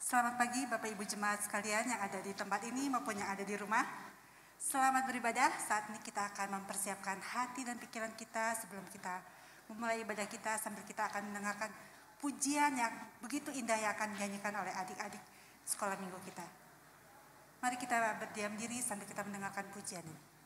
Selamat pagi Bapak Ibu Jemaat sekalian yang ada di tempat ini maupun yang ada di rumah. Selamat beribadah. Saat ini kita akan mempersiapkan hati dan pikiran kita sebelum kita memulai ibadah kita, sambil kita akan mendengarkan pujian yang begitu indah yang akan dinyanyikan oleh adik-adik sekolah minggu kita. Mari kita berdiam diri sambil kita mendengarkan pujian ini.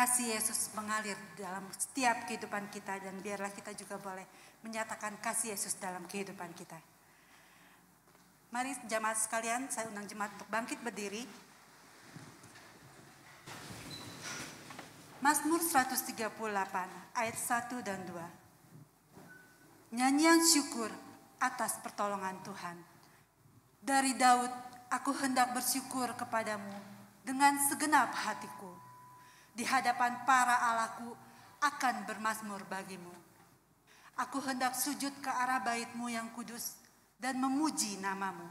Kasih Yesus mengalir dalam setiap kehidupan kita, dan biarlah kita juga boleh menyatakan kasih Yesus dalam kehidupan kita. Mari jemaat sekalian, saya undang jemaat untuk bangkit berdiri. Mazmur 138 ayat 1 dan 2. Nyanyian syukur atas pertolongan Tuhan. Dari Daud, aku hendak bersyukur kepadamu dengan segenap hatiku. Di hadapan para allahku akan bermazmur bagimu. Aku hendak sujud ke arah bait-Mu yang kudus dan memuji namamu.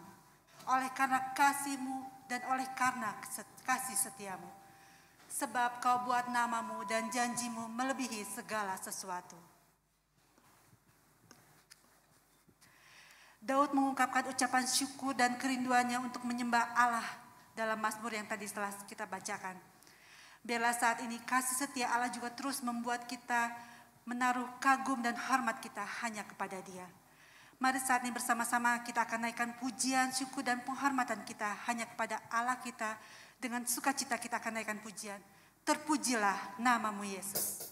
Oleh karena kasih-Mu dan oleh karena kasih setiamu. Sebab kau buat namamu dan janjimu melebihi segala sesuatu. Daud mengungkapkan ucapan syukur dan kerinduannya untuk menyembah Allah dalam Mazmur yang tadi setelah kita bacakan. Biarlah saat ini kasih setia Allah juga terus membuat kita menaruh kagum dan hormat kita hanya kepada Dia. Mari saat ini bersama-sama kita akan naikkan pujian, syukur dan penghormatan kita hanya kepada Allah kita. Dengan sukacita kita akan naikkan pujian. Terpujilah namamu Yesus.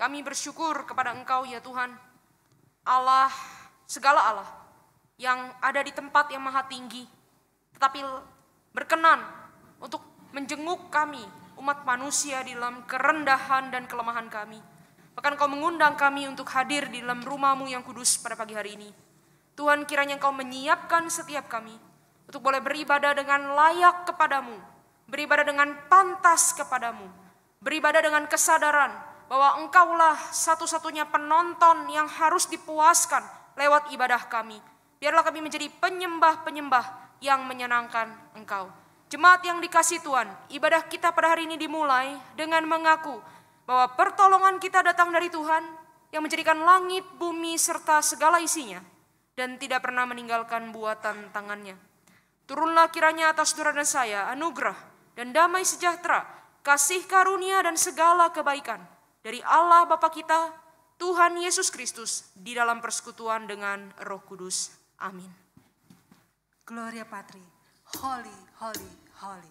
Kami bersyukur kepada Engkau ya Tuhan, Allah, segala Allah, yang ada di tempat yang maha tinggi, tetapi berkenan untuk menjenguk kami, umat manusia di dalam kerendahan dan kelemahan kami. Bahkan Engkau mengundang kami untuk hadir di dalam rumah-Mu yang kudus pada pagi hari ini. Tuhan, kiranya Engkau menyiapkan setiap kami untuk boleh beribadah dengan layak kepadamu, beribadah dengan pantas kepadamu, beribadah dengan kesadaran bahwa Engkaulah satu-satunya penonton yang harus dipuaskan lewat ibadah kami. Biarlah kami menjadi penyembah-penyembah yang menyenangkan Engkau. Jemaat yang dikasihi Tuhan, ibadah kita pada hari ini dimulai dengan mengaku bahwa pertolongan kita datang dari Tuhan yang menjadikan langit, bumi, serta segala isinya, dan tidak pernah meninggalkan buatan tangannya. Turunlah kiranya atas saudara dan saya anugerah dan damai sejahtera, kasih karunia dan segala kebaikan dari Allah Bapa kita, Tuhan Yesus Kristus, di dalam persekutuan dengan Roh Kudus. Amin. Gloria Patri, holy, holy, holy.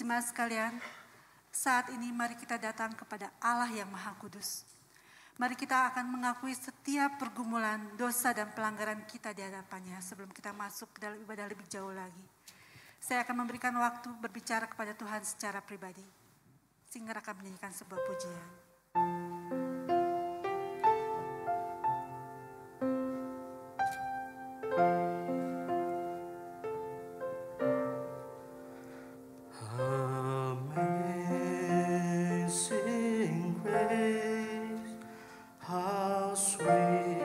Jemaat sekalian, saat ini mari kita datang kepada Allah yang Maha Kudus. Mari kita akan mengakui setiap pergumulan, dosa dan pelanggaran kita di hadapannya sebelum kita masuk ke dalam ibadah lebih jauh lagi. Saya akan memberikan waktu berbicara kepada Tuhan secara pribadi. Singer akan menyanyikan sebuah pujian. Amazing grace, how sweet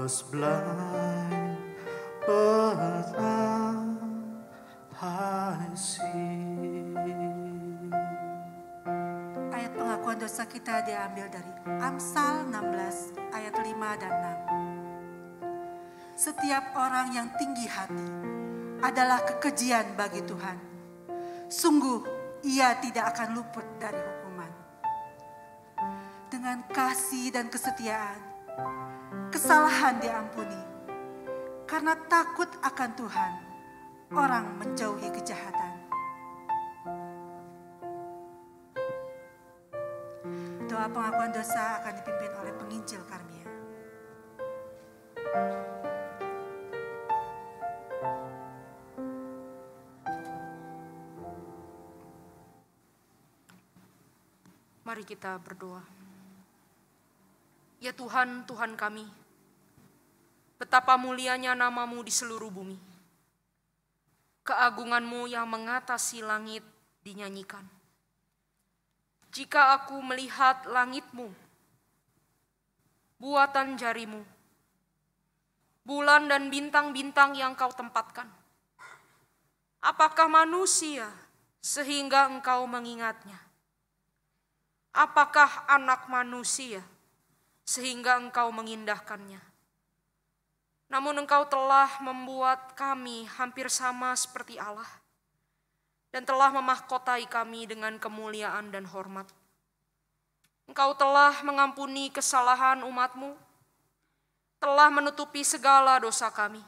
was blind, but now I see. Ayat pengakuan dosa kita diambil dari Amsal 16 ayat 5 dan 6. Setiap orang yang tinggi hati adalah kekejian bagi Tuhan. Sungguh ia tidak akan luput dari hukuman. Dengan kasih dan kesetiaan, kesalahan diampuni. Karena takut akan Tuhan, orang menjauhi kejahatan. Doa pengakuan dosa akan dipimpin oleh penginjil Karmia. Mari kita berdoa. Ya Tuhan, Tuhan kami, betapa mulianya nama-Mu di seluruh bumi. Keagungan-Mu yang mengatasi langit dinyanyikan. Jika aku melihat langit-Mu, buatan jari-Mu, bulan dan bintang-bintang yang Kau tempatkan, apakah manusia sehingga Engkau mengingatnya? Apakah anak manusia sehingga Engkau mengindahkannya? Namun Engkau telah membuat kami hampir sama seperti Allah dan telah memahkotai kami dengan kemuliaan dan hormat. Engkau telah mengampuni kesalahan umat-Mu, telah menutupi segala dosa kami.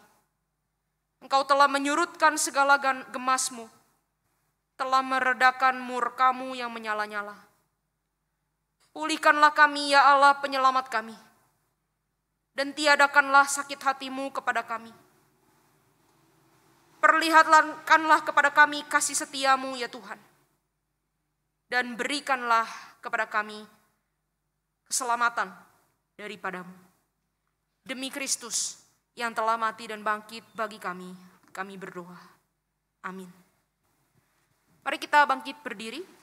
Engkau telah menyurutkan segala gemas-Mu, telah meredakan murka-Mu yang menyala-nyala. Pulihkanlah kami ya Allah penyelamat kami, dan tiadakanlah sakit hati-Mu kepada kami. Perlihatkanlah kepada kami kasih setia-Mu ya Tuhan, dan berikanlah kepada kami keselamatan daripada-Mu. Demi Kristus yang telah mati dan bangkit bagi kami, kami berdoa. Amin. Mari kita bangkit berdiri.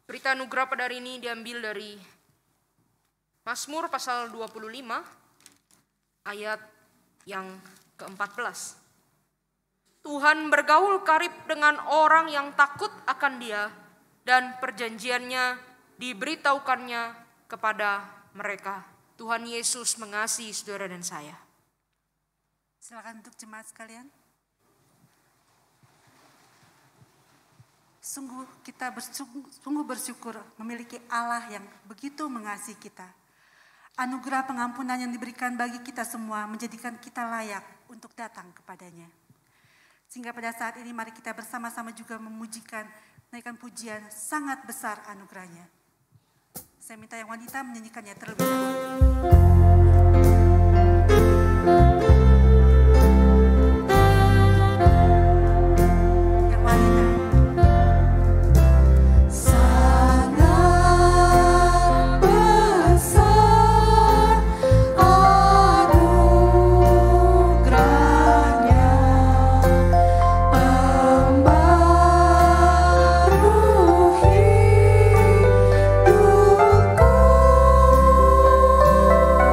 Berita anugerah pada hari ini diambil dari Mazmur pasal 25 ayat yang ke-14. Tuhan bergaul karib dengan orang yang takut akan Dia dan perjanjiannya diberitahukannya kepada mereka. Tuhan Yesus mengasihi saudara dan saya. Silakan untuk jemaat sekalian. Sungguh kita sungguh bersyukur memiliki Allah yang begitu mengasihi kita. Anugerah pengampunan yang diberikan bagi kita semua menjadikan kita layak untuk datang kepadanya. Sehingga pada saat ini mari kita bersama-sama juga memujikan, menaikkan pujian sangat besar anugerahnya. Saya minta yang wanita menyanyikannya terlebih dahulu. Ku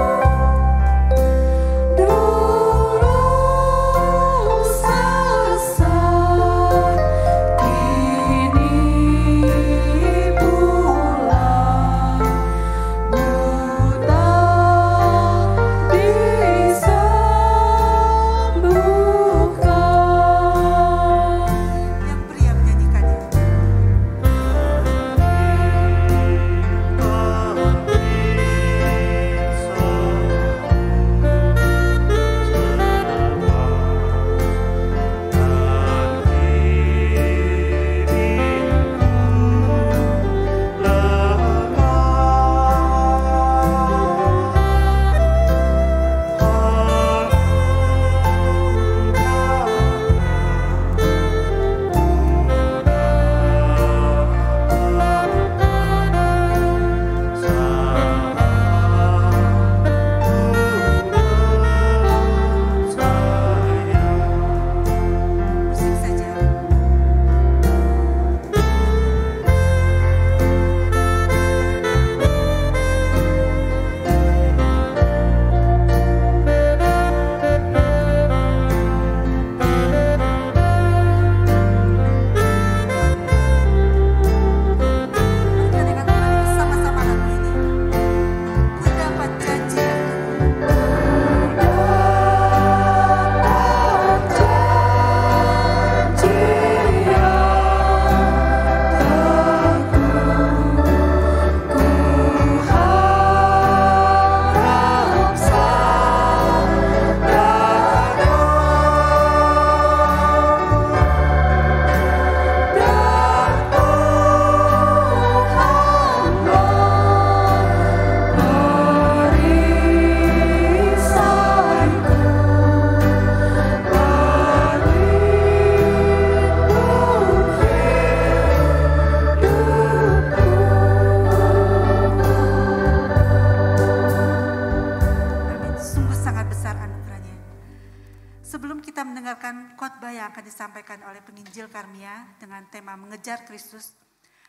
akan disampaikan oleh penginjil Karmia dengan tema Mengejar Kristus.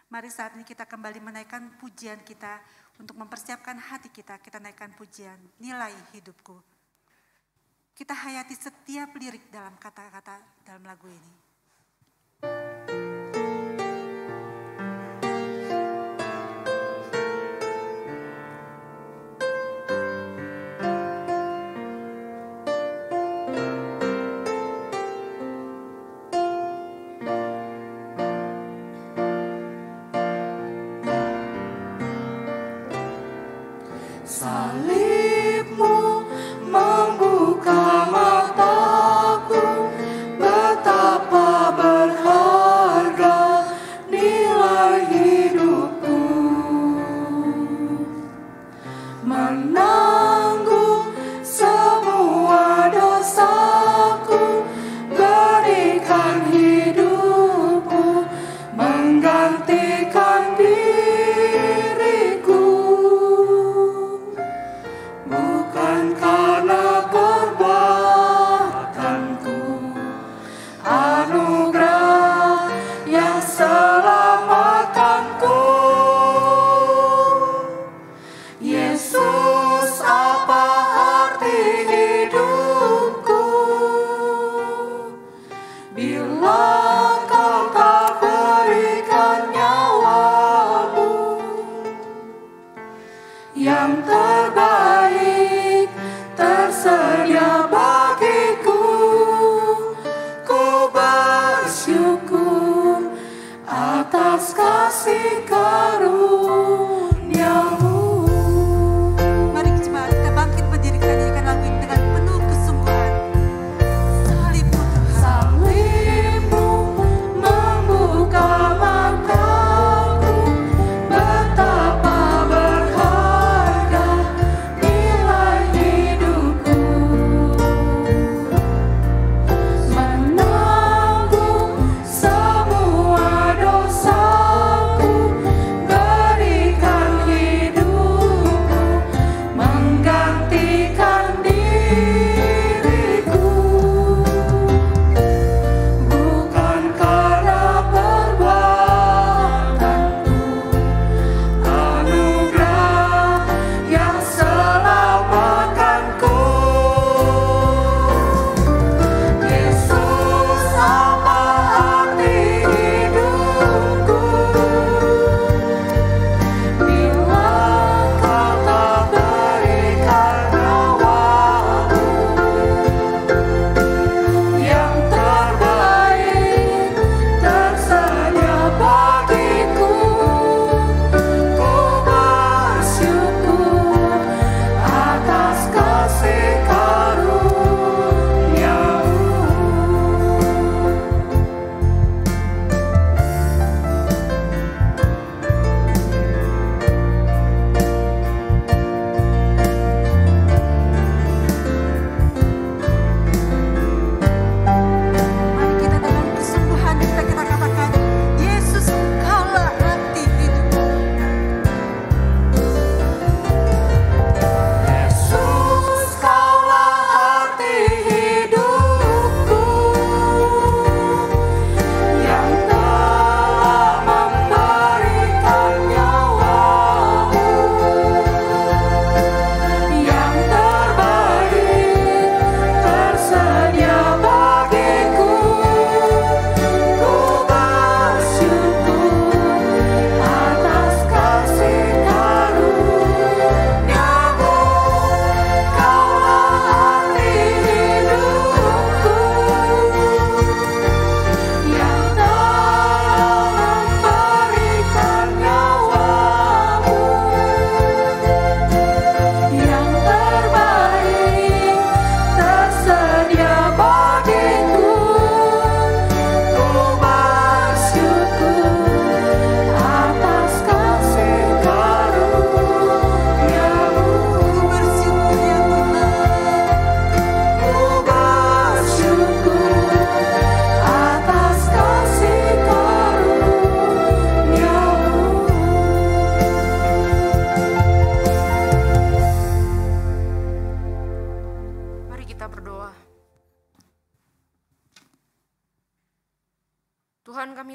Mari saat ini kita kembali menaikkan pujian kita untuk mempersiapkan hati kita. Kita naikkan pujian Nilai Hidupku. Kita hayati setiap lirik dalam kata-kata dalam lagu ini. Salibmu membuka mataku, betapa berharga nilai hidupku. Menanggung semua dosaku, berikan hidupku, menggantikan diriku. Bukan karena perbuatanku, anugerah yang selamatkanku. Yesus, apa arti hidupku bila Kau tak berikan nyawamu? Yang terbaik tersedia bagiku, ku bersyukur atas kasih karunia-Mu. Mari coba kita bangkit berdiri, kita nyanyikan lagu ini dengan penuh kesungguhan. Salibmu Tuhan. Salibmu membuka mataku, betapa berharga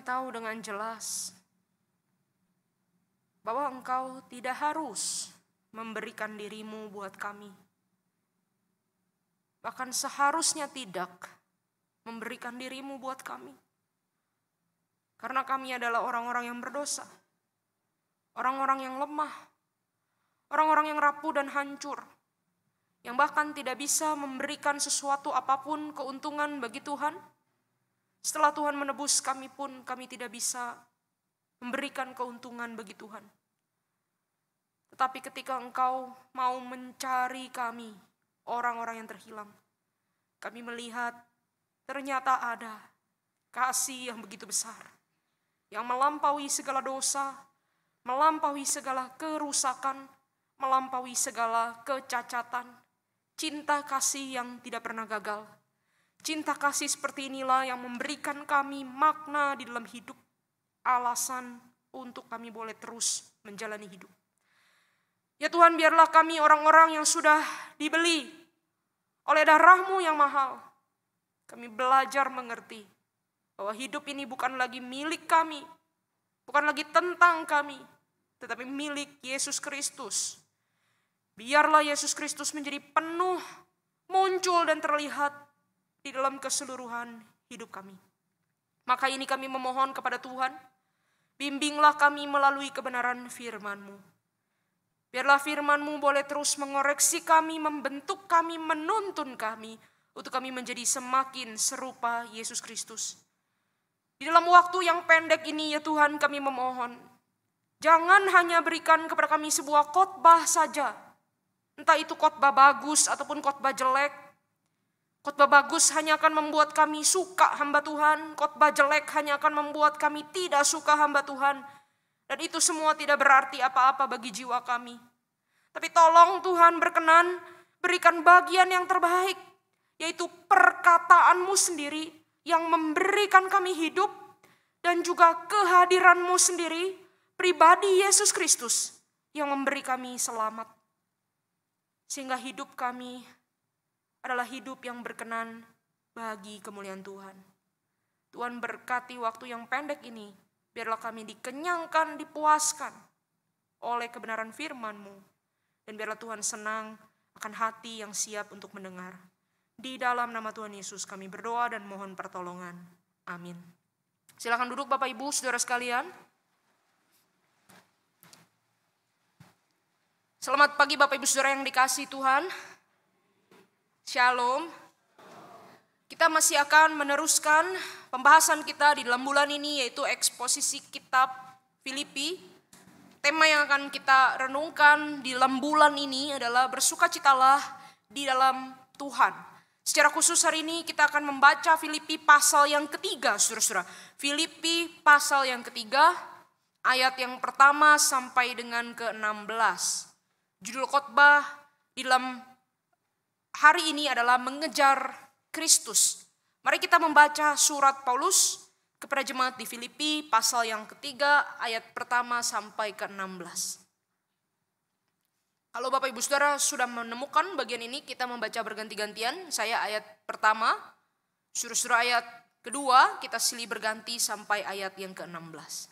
tahu dengan jelas bahwa Engkau tidak harus memberikan dirimu buat kami. Bahkan seharusnya tidak memberikan dirimu buat kami. Karena kami adalah orang-orang yang berdosa, orang-orang yang lemah, orang-orang yang rapuh dan hancur, yang bahkan tidak bisa memberikan sesuatu apapun keuntungan bagi Tuhan. Setelah Tuhan menebus kami pun kami tidak bisa memberikan keuntungan bagi Tuhan. Tetapi ketika Engkau mau mencari kami, orang-orang yang terhilang, kami melihat ternyata ada kasih yang begitu besar, yang melampaui segala dosa, melampaui segala kerusakan, melampaui segala kecacatan. Cinta kasih yang tidak pernah gagal. Cinta kasih seperti inilah yang memberikan kami makna di dalam hidup, alasan untuk kami boleh terus menjalani hidup. Ya Tuhan, biarlah kami orang-orang yang sudah dibeli oleh darah-Mu yang mahal, kami belajar mengerti bahwa hidup ini bukan lagi milik kami, bukan lagi tentang kami, tetapi milik Yesus Kristus. Biarlah Yesus Kristus menjadi penuh, muncul dan terlihat di dalam keseluruhan hidup kami. Maka ini kami memohon kepada Tuhan, bimbinglah kami melalui kebenaran firman-Mu. Biarlah firman-Mu boleh terus mengoreksi kami, membentuk kami, menuntun kami, untuk kami menjadi semakin serupa Yesus Kristus. Di dalam waktu yang pendek ini ya Tuhan, kami memohon, jangan hanya berikan kepada kami sebuah khotbah saja. Entah itu khotbah bagus ataupun khotbah jelek. Khotbah bagus hanya akan membuat kami suka hamba Tuhan. Khotbah jelek hanya akan membuat kami tidak suka hamba Tuhan. Dan itu semua tidak berarti apa-apa bagi jiwa kami. Tapi tolong Tuhan berkenan berikan bagian yang terbaik, yaitu perkataan-Mu sendiri yang memberikan kami hidup, dan juga kehadiran-Mu sendiri, pribadi Yesus Kristus yang memberi kami selamat. Sehingga hidup kami adalah hidup yang berkenan bagi kemuliaan Tuhan. Tuhan berkati waktu yang pendek ini, biarlah kami dikenyangkan, dipuaskan oleh kebenaran firman-Mu. Dan biarlah Tuhan senang akan hati yang siap untuk mendengar. Di dalam nama Tuhan Yesus kami berdoa dan mohon pertolongan. Amin. Silakan duduk Bapak Ibu, Saudara sekalian. Selamat pagi Bapak Ibu Saudara yang dikasihi Tuhan. Shalom. Kita masih akan meneruskan pembahasan kita di dalam bulan ini, yaitu eksposisi kitab Filipi. Tema yang akan kita renungkan di dalam bulan ini adalah bersukacitalah di dalam Tuhan. Secara khusus hari ini kita akan membaca Filipi pasal yang ketiga, saudara-saudara. Filipi pasal yang ketiga, ayat yang pertama sampai dengan ke-16. Judul khotbah di dalam hari ini adalah mengejar Kristus. Mari kita membaca surat Paulus kepada jemaat di Filipi pasal yang ketiga ayat pertama sampai ke-16. Kalau Bapak Ibu Saudara sudah menemukan bagian ini, kita membaca berganti-gantian. Saya ayat pertama, saudara ayat kedua, kita silih berganti sampai ayat yang ke-16.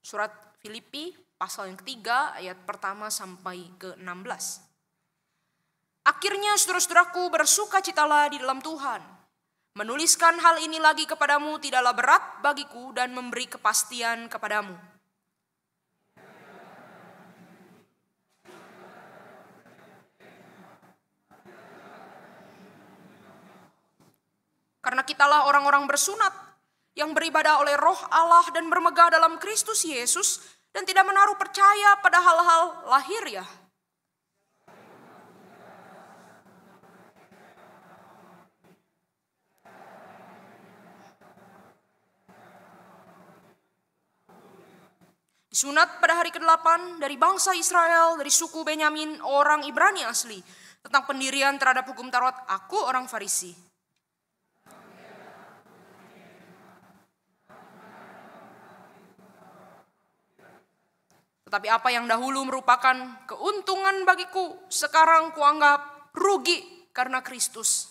Surat Filipi pasal yang ketiga ayat pertama sampai ke-16. Akhirnya saudara-saudaraku, bersukacitalah di dalam Tuhan. Menuliskan hal ini lagi kepadamu tidaklah berat bagiku dan memberi kepastian kepadamu. Karena kitalah orang-orang bersunat yang beribadah oleh Roh Allah dan bermegah dalam Kristus Yesus dan tidak menaruh percaya pada hal-hal lahiriah. Disunat pada hari ke-8 dari bangsa Israel, dari suku Benyamin, orang Ibrani asli. Tentang pendirian terhadap hukum Taurat, aku orang Farisi. Tetapi apa yang dahulu merupakan keuntungan bagiku, sekarang kuanggap rugi karena Kristus.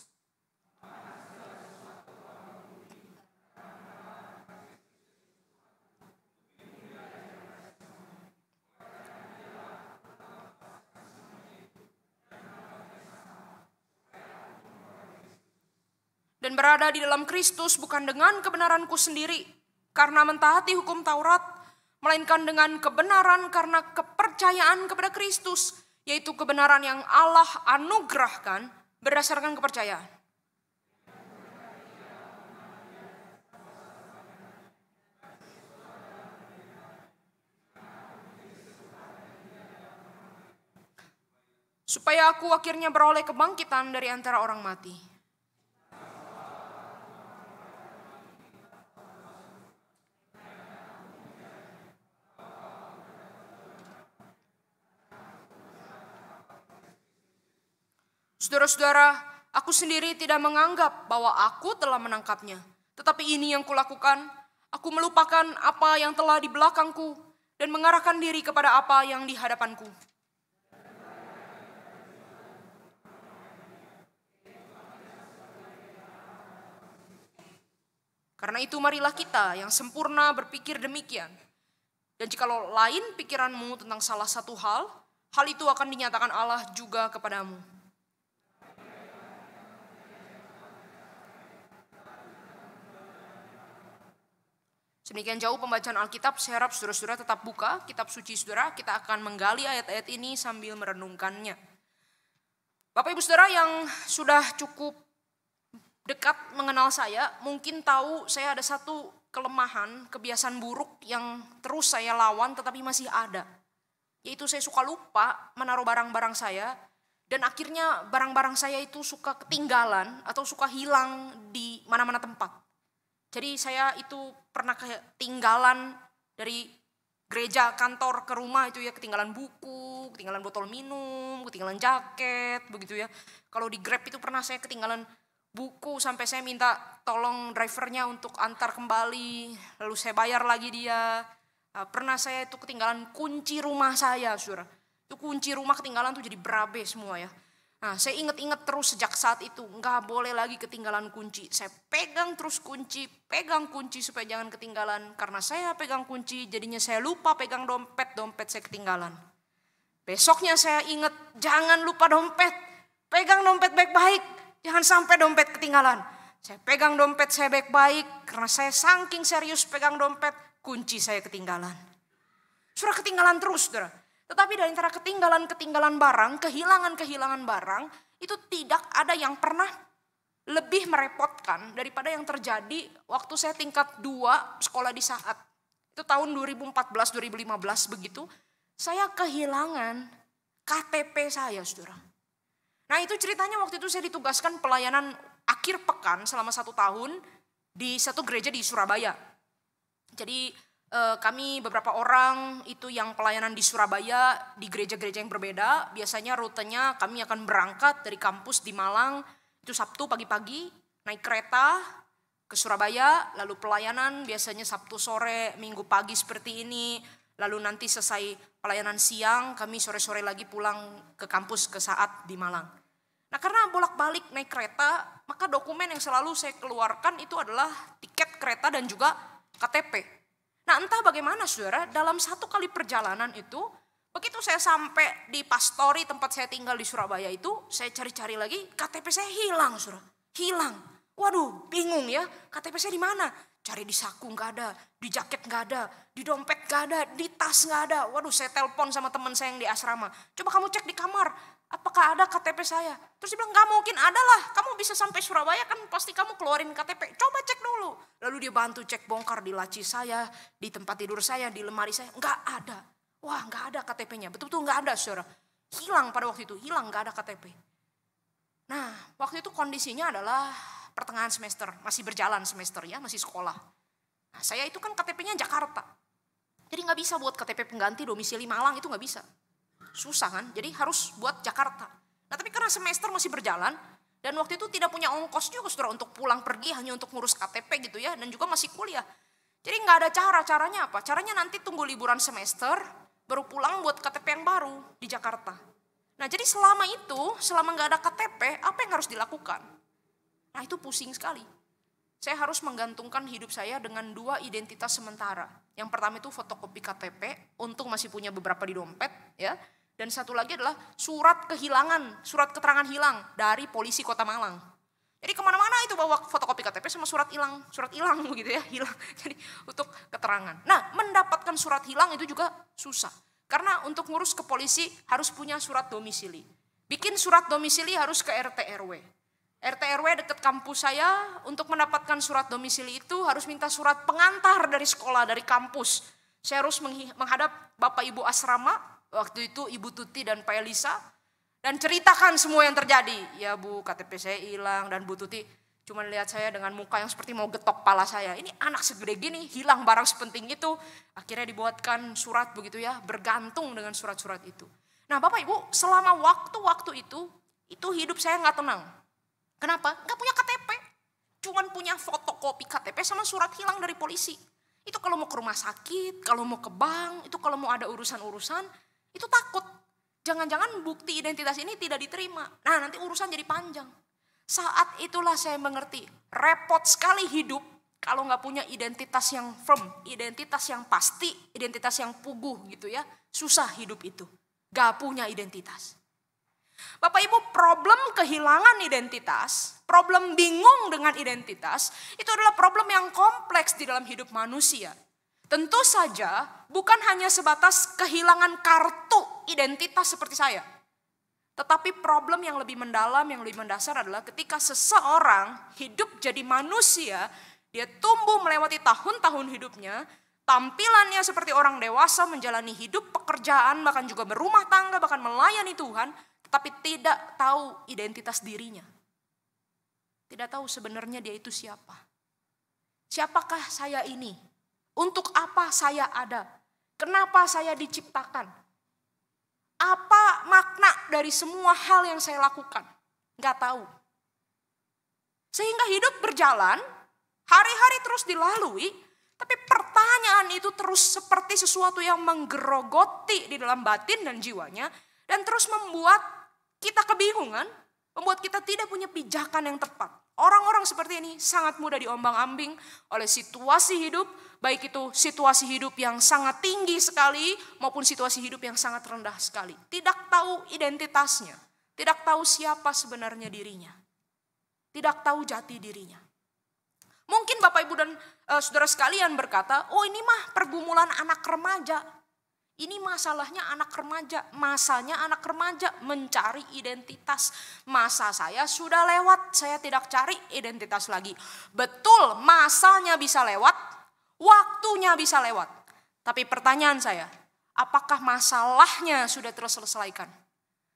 berada di dalam Kristus bukan dengan kebenaranku sendiri karena mentaati hukum Taurat, melainkan dengan kebenaran karena kepercayaan kepada Kristus, yaitu kebenaran yang Allah anugerahkan berdasarkan kepercayaan. Supaya aku akhirnya beroleh kebangkitan dari antara orang mati. Saudara-saudara, aku sendiri tidak menganggap bahwa aku telah menangkapnya. Tetapi ini yang kulakukan, aku melupakan apa yang telah di belakangku dan mengarahkan diri kepada apa yang di hadapanku. Karena itu marilah kita yang sempurna berpikir demikian. Dan jikalau lain pikiranmu tentang salah satu hal itu akan dinyatakan Allah juga kepadamu. Sedemikian jauh pembacaan Alkitab, saya harap saudara-saudara tetap buka kitab suci saudara. Kita akan menggali ayat-ayat ini sambil merenungkannya. Bapak Ibu Saudara yang sudah cukup dekat mengenal saya, mungkin tahu saya ada satu kelemahan, kebiasaan buruk yang terus saya lawan tetapi masih ada. Yaitu saya suka lupa menaruh barang-barang saya dan akhirnya barang-barang saya itu suka ketinggalan atau suka hilang di mana-mana tempat. Jadi saya itu pernah ketinggalan dari gereja kantor ke rumah itu ya, ketinggalan buku, ketinggalan botol minum, ketinggalan jaket, begitu ya. Kalau di Grab itu pernah saya ketinggalan buku sampai saya minta tolong drivernya untuk antar kembali, lalu saya bayar lagi dia. Pernah saya itu ketinggalan kunci rumah saya, saudara. Itu kunci rumah ketinggalan tuh jadi berabe semua ya. Nah, saya ingat-ingat terus sejak saat itu, nggak boleh lagi ketinggalan kunci. Saya pegang terus kunci, pegang kunci supaya jangan ketinggalan. Karena saya pegang kunci, jadinya saya lupa pegang dompet saya ketinggalan. Besoknya saya ingat, jangan lupa dompet, pegang dompet baik-baik. Jangan sampai dompet ketinggalan. Saya pegang dompet saya baik-baik karena saya saking serius pegang dompet, kunci saya ketinggalan. Saudara, ketinggalan terus, saudara. Tetapi dari antara ketinggalan barang, kehilangan barang, itu tidak ada yang pernah lebih merepotkan daripada yang terjadi waktu saya tingkat 2 sekolah di Saat. Itu tahun 2014-2015 begitu. Saya kehilangan KTP saya, saudara. Nah itu ceritanya waktu itu saya ditugaskan pelayanan akhir pekan selama 1 tahun di satu gereja di Surabaya. Jadi kami beberapa orang itu yang pelayanan di Surabaya di gereja-gereja yang berbeda. Biasanya rutenya kami akan berangkat dari kampus di Malang itu Sabtu pagi-pagi naik kereta ke Surabaya. Lalu pelayanan biasanya Sabtu sore, Minggu pagi seperti ini. Lalu nanti selesai pelayanan siang kami sore-sore lagi pulang ke kampus ke Saat di Malang. Nah karena bolak-balik naik kereta, maka dokumen yang selalu saya keluarkan itu adalah tiket kereta dan juga KTP. Nah entah bagaimana saudara, dalam 1 kali perjalanan itu, begitu saya sampai di Pastori tempat saya tinggal di Surabaya itu, saya cari-cari lagi, KTP saya hilang saudara, hilang. Waduh bingung ya, KTP saya di mana? Cari di saku nggak ada, di jaket nggak ada, di dompet nggak ada, di tas nggak ada. Waduh saya telepon sama teman saya yang di asrama, coba kamu cek di kamar, apakah ada KTP saya? Terus dia bilang, nggak mungkin ada lah, kamu bisa sampai Surabaya kan pasti kamu keluarin KTP, coba cek dulu. Lalu dia bantu cek, bongkar di laci saya, di tempat tidur saya, di lemari saya, nggak ada. Wah nggak ada KTP-nya, betul-betul nggak ada saudara. Hilang pada waktu itu, hilang nggak ada KTP. Nah waktu itu kondisinya adalah pertengahan semester, masih berjalan semester ya, masih sekolah. Nah saya itu kan KTP-nya Jakarta. Jadi nggak bisa buat KTP pengganti domisili Malang, itu nggak bisa. Susah kan, jadi harus buat Jakarta. Nah tapi karena semester masih berjalan, dan waktu itu tidak punya ongkos juga saudara untuk pulang pergi hanya untuk ngurus KTP gitu ya, dan juga masih kuliah. Jadi nggak ada caranya apa? Caranya nanti tunggu liburan semester, baru pulang buat KTP yang baru di Jakarta. Nah jadi selama itu, selama nggak ada KTP, apa yang harus dilakukan? Nah itu pusing sekali. Saya harus menggantungkan hidup saya dengan 2 identitas sementara. Yang pertama itu fotokopi KTP, untung masih punya beberapa di dompet ya. Dan satu lagi adalah surat kehilangan, surat keterangan hilang dari polisi Kota Malang. Jadi kemana-mana itu bawa fotokopi KTP sama surat hilang begitu ya, hilang. Jadi untuk keterangan. Nah, mendapatkan surat hilang itu juga susah. Karena untuk ngurus ke polisi harus punya surat domisili. Bikin surat domisili harus ke RT RW. RT RW dekat kampus saya, untuk mendapatkan surat domisili itu harus minta surat pengantar dari sekolah, dari kampus. Saya harus menghadap Bapak Ibu asrama, waktu itu Ibu Tuti dan Pak Elisa, dan ceritakan semua yang terjadi. Ya Bu, KTP saya hilang, dan Bu Tuti cuma lihat saya dengan muka yang seperti mau getok kepala saya. Ini anak segede gini, hilang barang sepenting itu. Akhirnya dibuatkan surat begitu ya, bergantung dengan surat-surat itu. Nah Bapak Ibu, selama waktu-waktu itu hidup saya gak tenang. Kenapa? Gak punya KTP. Cuman punya fotokopi KTP sama surat hilang dari polisi. Itu kalau mau ke rumah sakit, kalau mau ke bank, itu kalau mau ada urusan-urusan, itu takut. Jangan-jangan bukti identitas ini tidak diterima. Nah nanti urusan jadi panjang. Saat itulah saya mengerti, repot sekali hidup kalau gak punya identitas yang firm, identitas yang pasti, identitas yang puguh gitu ya. Susah hidup itu, gak punya identitas. Bapak Ibu, problem kehilangan identitas, problem bingung dengan identitas, itu adalah problem yang kompleks di dalam hidup manusia. Tentu saja bukan hanya sebatas kehilangan kartu identitas seperti saya. Tetapi problem yang lebih mendalam, yang lebih mendasar adalah ketika seseorang hidup jadi manusia, dia tumbuh melewati tahun-tahun hidupnya, tampilannya seperti orang dewasa menjalani hidup, pekerjaan, bahkan juga berumah tangga, bahkan melayani Tuhan, tapi tidak tahu identitas dirinya. Tidak tahu sebenarnya dia itu siapa. Siapakah saya ini? Untuk apa saya ada? Kenapa saya diciptakan? Apa makna dari semua hal yang saya lakukan? Gak tahu. Sehingga hidup berjalan, hari-hari terus dilalui, tapi pertanyaan itu terus seperti sesuatu yang menggerogoti di dalam batin dan jiwanya, dan terus membuat kita kebingungan, membuat kita tidak punya pijakan yang tepat. Orang-orang seperti ini sangat mudah diombang-ambing oleh situasi hidup, baik itu situasi hidup yang sangat tinggi sekali maupun situasi hidup yang sangat rendah sekali. Tidak tahu identitasnya, tidak tahu siapa sebenarnya dirinya, tidak tahu jati dirinya. Mungkin Bapak Ibu dan saudara sekalian berkata, oh ini mah pergumulan anak remaja. Ini masalahnya anak remaja, masanya anak remaja mencari identitas. Masa saya sudah lewat, saya tidak cari identitas lagi. Betul, masanya bisa lewat, waktunya bisa lewat. Tapi pertanyaan saya, apakah masalahnya sudah terselesaikan?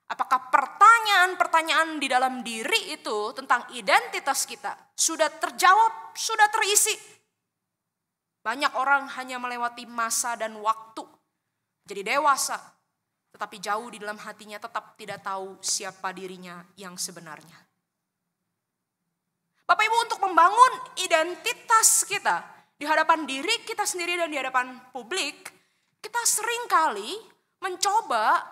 Apakah pertanyaan-pertanyaan di dalam diri itu tentang identitas kita sudah terjawab, sudah terisi? Banyak orang hanya melewati masa dan waktu. Jadi dewasa, tetapi jauh di dalam hatinya tetap tidak tahu siapa dirinya yang sebenarnya. Bapak Ibu, untuk membangun identitas kita di hadapan diri kita sendiri dan di hadapan publik, kita seringkali mencoba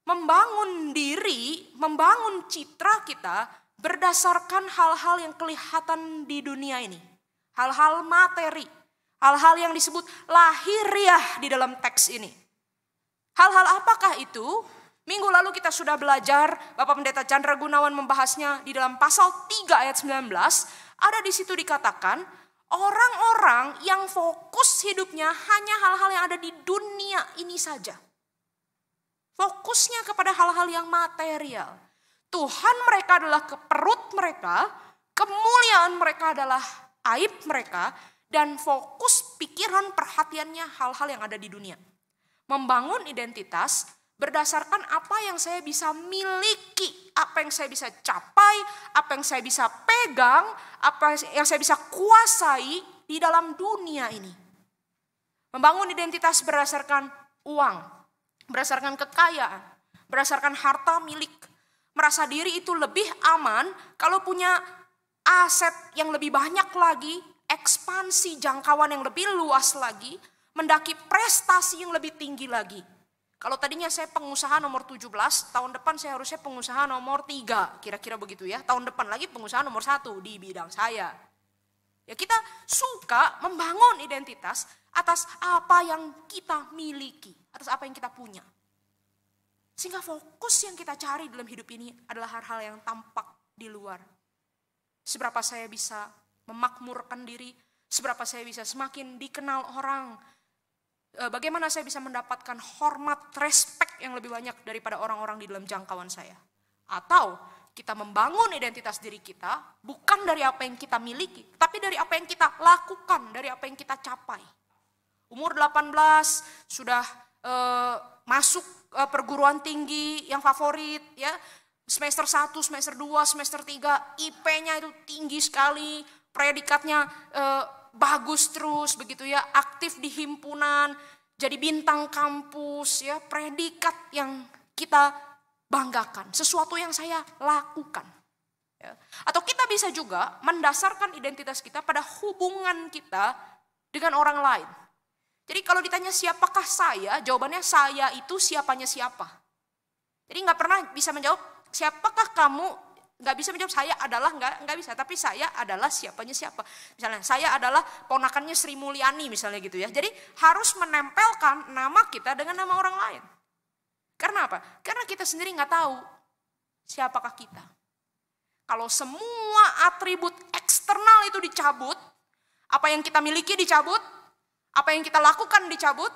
membangun diri, membangun citra kita berdasarkan hal-hal yang kelihatan di dunia ini. Hal-hal materi, hal-hal yang disebut lahiriah di dalam teks ini. Hal-hal apakah itu? Minggu lalu kita sudah belajar, Bapak Pendeta Chandra Gunawan membahasnya di dalam pasal 3 ayat 19. Ada di situ dikatakan, orang-orang yang fokus hidupnya hanya hal-hal yang ada di dunia ini saja. Fokusnya kepada hal-hal yang material. Tuhan mereka adalah perut mereka, kemuliaan mereka adalah aib mereka, dan fokus pikiran perhatiannya hal-hal yang ada di dunia. Membangun identitas berdasarkan apa yang saya bisa miliki, apa yang saya bisa capai, apa yang saya bisa pegang, apa yang saya bisa kuasai di dalam dunia ini. Membangun identitas berdasarkan uang, berdasarkan kekayaan, berdasarkan harta milik. Merasa diri itu lebih aman kalau punya aset yang lebih banyak lagi, ekspansi jangkauan yang lebih luas lagi, mendaki prestasi yang lebih tinggi lagi. Kalau tadinya saya pengusaha nomor 17, tahun depan saya harusnya pengusaha nomor 3, kira-kira begitu ya. Tahun depan lagi pengusaha nomor 1 di bidang saya. Ya kita suka membangun identitas atas apa yang kita miliki, atas apa yang kita punya. Sehingga fokus yang kita cari dalam hidup ini adalah hal-hal yang tampak di luar. seberapa saya bisa memakmurkan diri, seberapa saya bisa semakin dikenal orang, bagaimana saya bisa mendapatkan hormat, respek yang lebih banyak daripada orang-orang di dalam jangkauan saya. Atau kita membangun identitas diri kita bukan dari apa yang kita miliki, tapi dari apa yang kita lakukan, dari apa yang kita capai. Umur 18 sudah masuk perguruan tinggi yang favorit, ya. Semester 1, semester 2, semester 3, IP-nya itu tinggi sekali, predikatnya bagus terus begitu ya, aktif di himpunan, jadi bintang kampus ya, predikat yang kita banggakan, sesuatu yang saya lakukan. Ya. Atau kita bisa juga mendasarkan identitas kita pada hubungan kita dengan orang lain. Jadi kalau ditanya siapakah saya, jawabannya saya itu siapanya siapa. Jadi nggak pernah bisa menjawab siapakah kamu, nggak bisa menjawab saya adalah, nggak bisa, tapi saya adalah siapanya siapa. Misalnya saya adalah ponakannya Sri Mulyani misalnya gitu ya. Jadi harus menempelkan nama kita dengan nama orang lain. Karena apa? Karena kita sendiri nggak tahu siapakah kita. Kalau semua atribut eksternal itu dicabut, apa yang kita miliki dicabut, apa yang kita lakukan dicabut,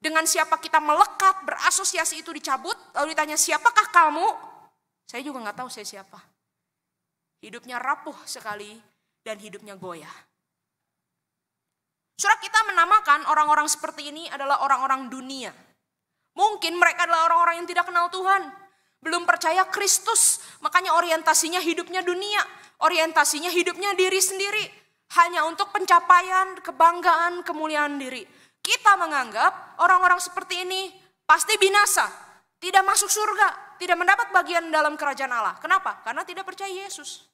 dengan siapa kita melekat, berasosiasi itu dicabut, lalu ditanya siapakah kamu? Saya juga nggak tahu saya siapa. Hidupnya rapuh sekali dan hidupnya goyah. Surah kita menamakan orang-orang seperti ini adalah orang-orang dunia. Mungkin mereka adalah orang-orang yang tidak kenal Tuhan, belum percaya Kristus, makanya orientasinya hidupnya dunia, orientasinya hidupnya diri sendiri, hanya untuk pencapaian, kebanggaan, kemuliaan diri. Kita menganggap orang-orang seperti ini pasti binasa, tidak masuk surga, tidak mendapat bagian dalam kerajaan Allah. Kenapa? Karena tidak percaya Yesus.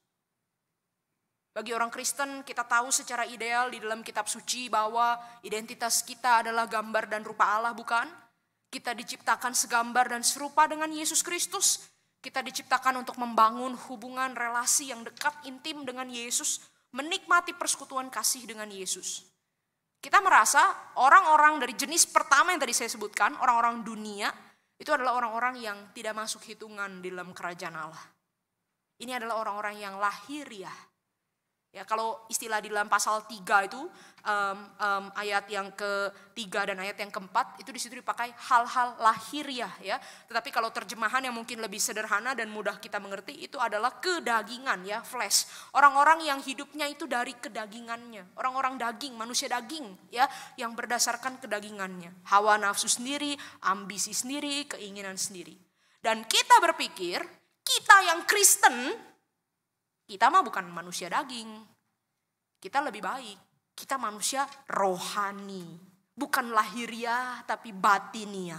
Bagi orang Kristen, kita tahu secara ideal di dalam kitab suci bahwa identitas kita adalah gambar dan rupa Allah, bukan? Kita diciptakan segambar dan serupa dengan Yesus Kristus. Kita diciptakan untuk membangun hubungan relasi yang dekat, intim dengan Yesus, menikmati persekutuan kasih dengan Yesus. Kita merasa orang-orang dari jenis pertama yang tadi saya sebutkan, orang-orang dunia, itu adalah orang-orang yang tidak masuk hitungan di dalam kerajaan Allah. Ini adalah orang-orang yang lahiriah. Ya, kalau istilah di dalam pasal 3 itu ayat yang ke-3 dan ayat yang ke-4 itu di situ dipakai hal-hal lahiriah ya. Tetapi kalau terjemahan yang mungkin lebih sederhana dan mudah kita mengerti itu adalah kedagingan ya, flesh. Orang-orang yang hidupnya itu dari kedagingannya, orang-orang daging, manusia daging ya, yang berdasarkan kedagingannya. Hawa nafsu sendiri, ambisi sendiri, keinginan sendiri. Dan kita berpikir kita yang Kristen, kita mah bukan manusia daging, kita lebih baik, kita manusia rohani, bukan lahiriah tapi batiniah,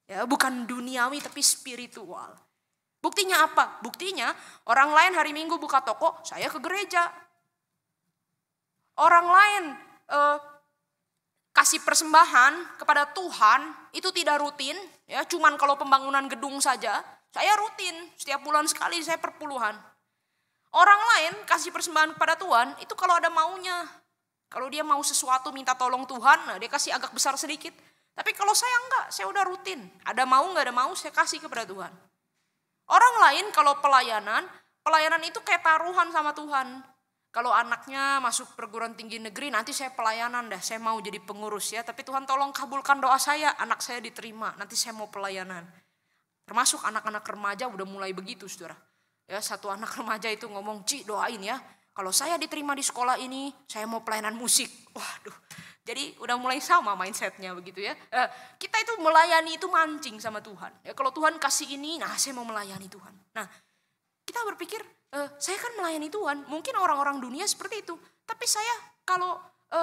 ya, bukan duniawi tapi spiritual. Buktinya apa? Buktinya orang lain hari Minggu buka toko, saya ke gereja. Orang lain kasih persembahan kepada Tuhan itu tidak rutin, ya, cuman kalau pembangunan gedung saja. Saya rutin, setiap bulan sekali saya perpuluhan. Orang lain kasih persembahan kepada Tuhan itu kalau ada maunya. Kalau dia mau sesuatu minta tolong Tuhan, nah dia kasih agak besar sedikit. Tapi kalau saya enggak, saya udah rutin. Ada mau enggak ada mau saya kasih kepada Tuhan. Orang lain kalau pelayanan itu kayak taruhan sama Tuhan. Kalau anaknya masuk perguruan tinggi negeri, nanti saya pelayanan dah, saya mau jadi pengurus ya. Tapi Tuhan tolong kabulkan doa saya, anak saya diterima, nanti saya mau pelayanan. Termasuk anak-anak remaja udah mulai begitu saudara. Ya, satu anak remaja itu ngomong, "Ci, doain ya. Kalau saya diterima di sekolah ini, saya mau pelayanan musik." Waduh. Jadi udah mulai sama mindsetnya begitu ya. Kita itu melayani itu mancing sama Tuhan. Ya, kalau Tuhan kasih ini, nah saya mau melayani Tuhan. Nah, kita berpikir, saya kan melayani Tuhan. Mungkin orang-orang dunia seperti itu. Tapi saya kalau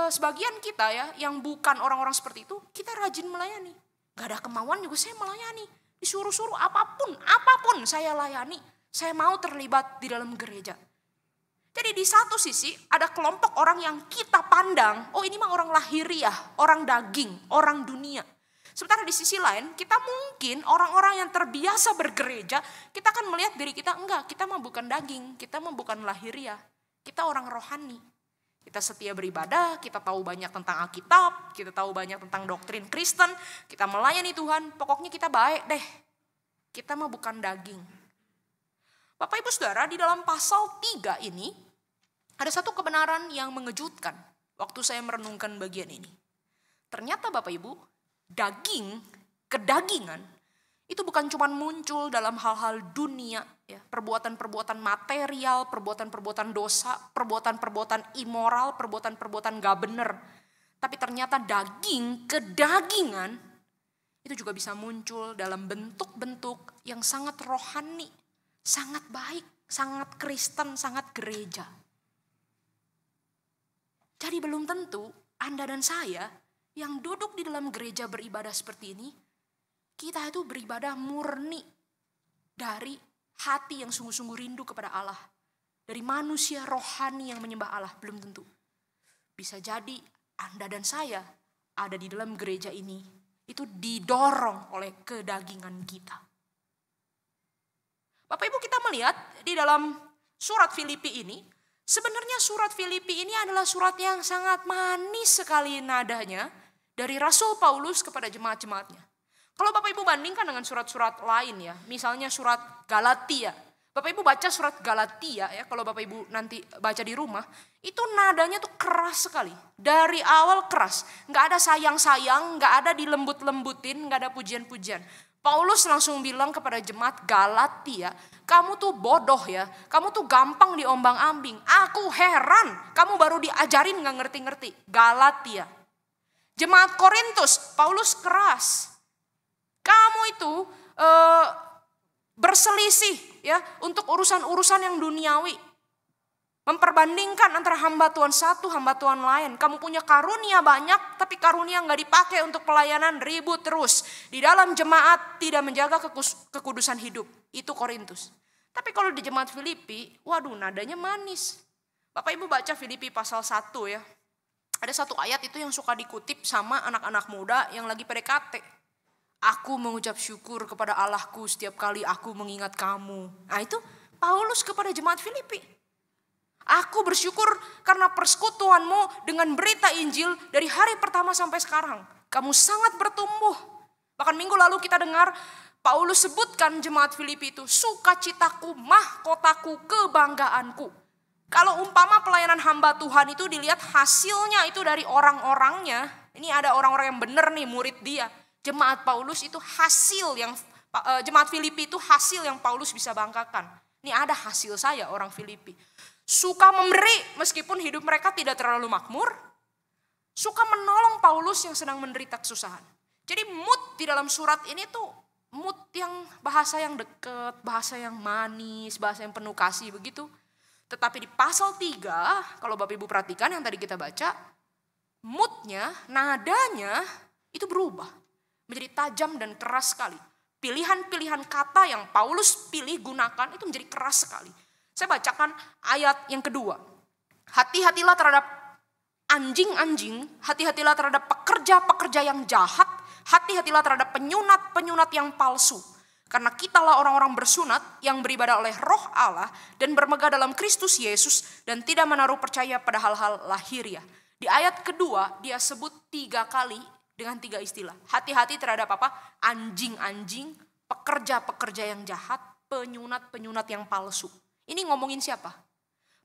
sebagian kita ya, yang bukan orang-orang seperti itu, kita rajin melayani. Gak ada kemauan juga saya melayani. Disuruh-suruh apapun saya layani. Saya mau terlibat di dalam gereja. Jadi di satu sisi ada kelompok orang yang kita pandang, oh ini mah orang lahiriah, orang daging, orang dunia. Sementara di sisi lain kita mungkin orang-orang yang terbiasa bergereja, kita akan melihat diri kita, enggak, kita mah bukan daging, kita mah bukan lahiriah, kita orang rohani. Kita setia beribadah, kita tahu banyak tentang Alkitab, kita tahu banyak tentang doktrin Kristen, kita melayani Tuhan, pokoknya kita baik deh. Kita mah bukan daging. Bapak Ibu Saudara, di dalam pasal 3 ini Ada satu kebenaran yang mengejutkan waktu saya merenungkan bagian ini. Ternyata Bapak Ibu, kedagingan itu bukan cuma muncul dalam hal-hal dunia, ya, perbuatan-perbuatan material, perbuatan-perbuatan dosa, perbuatan-perbuatan immoral, perbuatan-perbuatan gak bener. Tapi ternyata kedagingan itu juga bisa muncul dalam bentuk-bentuk yang sangat rohani, sangat baik, sangat Kristen, sangat gereja. Jadi belum tentu Anda dan saya yang duduk di dalam gereja beribadah seperti ini, kita itu beribadah murni dari hati yang sungguh-sungguh rindu kepada Allah. Dari manusia rohani yang menyembah Allah, belum tentu. Bisa jadi Anda dan saya ada di dalam gereja ini, itu didorong oleh kedagingan kita. Bapak Ibu, kita melihat di dalam surat Filipi ini, sebenarnya surat Filipi ini adalah surat yang sangat manis sekali nadanya dari Rasul Paulus kepada jemaat-jemaatnya. Kalau Bapak Ibu bandingkan dengan surat-surat lain ya, misalnya surat Galatia. Bapak Ibu baca surat Galatia ya, kalau Bapak Ibu nanti baca di rumah, itu nadanya tuh keras sekali. Dari awal keras, gak ada sayang-sayang, gak ada dilembut-lembutin, gak ada pujian-pujian. Paulus langsung bilang kepada jemaat Galatia, kamu tuh bodoh ya, kamu tuh gampang diombang-ambing. Aku heran, kamu baru diajarin gak ngerti-ngerti. Galatia. Jemaat Korintus, Paulus keras. Kamu itu berselisih ya untuk urusan-urusan yang duniawi. Memperbandingkan antara hamba Tuhan satu, hamba Tuhan lain. Kamu punya karunia banyak, tapi karunia gak dipakai untuk pelayanan, ribut terus. Di dalam jemaat tidak menjaga kekudusan hidup. Itu Korintus. Tapi kalau di jemaat Filipi, waduh nadanya manis. Bapak Ibu baca Filipi pasal 1 ya. Ada satu ayat itu yang suka dikutip sama anak-anak muda yang lagi PDKT. Aku mengucap syukur kepada Allahku setiap kali aku mengingat kamu. Nah itu Paulus kepada jemaat Filipi. Aku bersyukur karena persekutuanmu dengan berita Injil dari hari pertama sampai sekarang. Kamu sangat bertumbuh. Bahkan minggu lalu kita dengar Paulus sebutkan jemaat Filipi itu sukacitaku, mahkotaku, kebanggaanku. Kalau umpama pelayanan hamba Tuhan itu dilihat hasilnya itu dari orang-orangnya. Ini ada orang-orang yang benar nih murid dia. Jemaat Paulus itu hasil yang jemaat Filipi itu hasil yang Paulus bisa banggakan. Ini ada hasil saya orang Filipi. Suka memberi meskipun hidup mereka tidak terlalu makmur. Suka menolong Paulus yang sedang menderita kesusahan. Jadi mood di dalam surat ini tuh mood yang bahasa yang dekat, bahasa yang manis, bahasa yang penuh kasih begitu. Tetapi di pasal 3 kalau Bapak Ibu perhatikan yang tadi kita baca, moodnya, nadanya itu berubah. Menjadi tajam dan keras sekali. Pilihan-pilihan kata yang Paulus pilih gunakan itu menjadi keras sekali. Saya bacakan ayat yang kedua. Hati-hatilah terhadap anjing-anjing, hati-hatilah terhadap pekerja-pekerja yang jahat, hati-hatilah terhadap penyunat-penyunat yang palsu. Karena kitalah orang-orang bersunat yang beribadah oleh roh Allah dan bermegah dalam Kristus Yesus dan tidak menaruh percaya pada hal-hal lahiriah. Di ayat kedua dia sebut 3 kali dengan 3 istilah. Hati-hati terhadap apa? Anjing-anjing, pekerja-pekerja yang jahat, penyunat-penyunat yang palsu. Ini ngomongin siapa?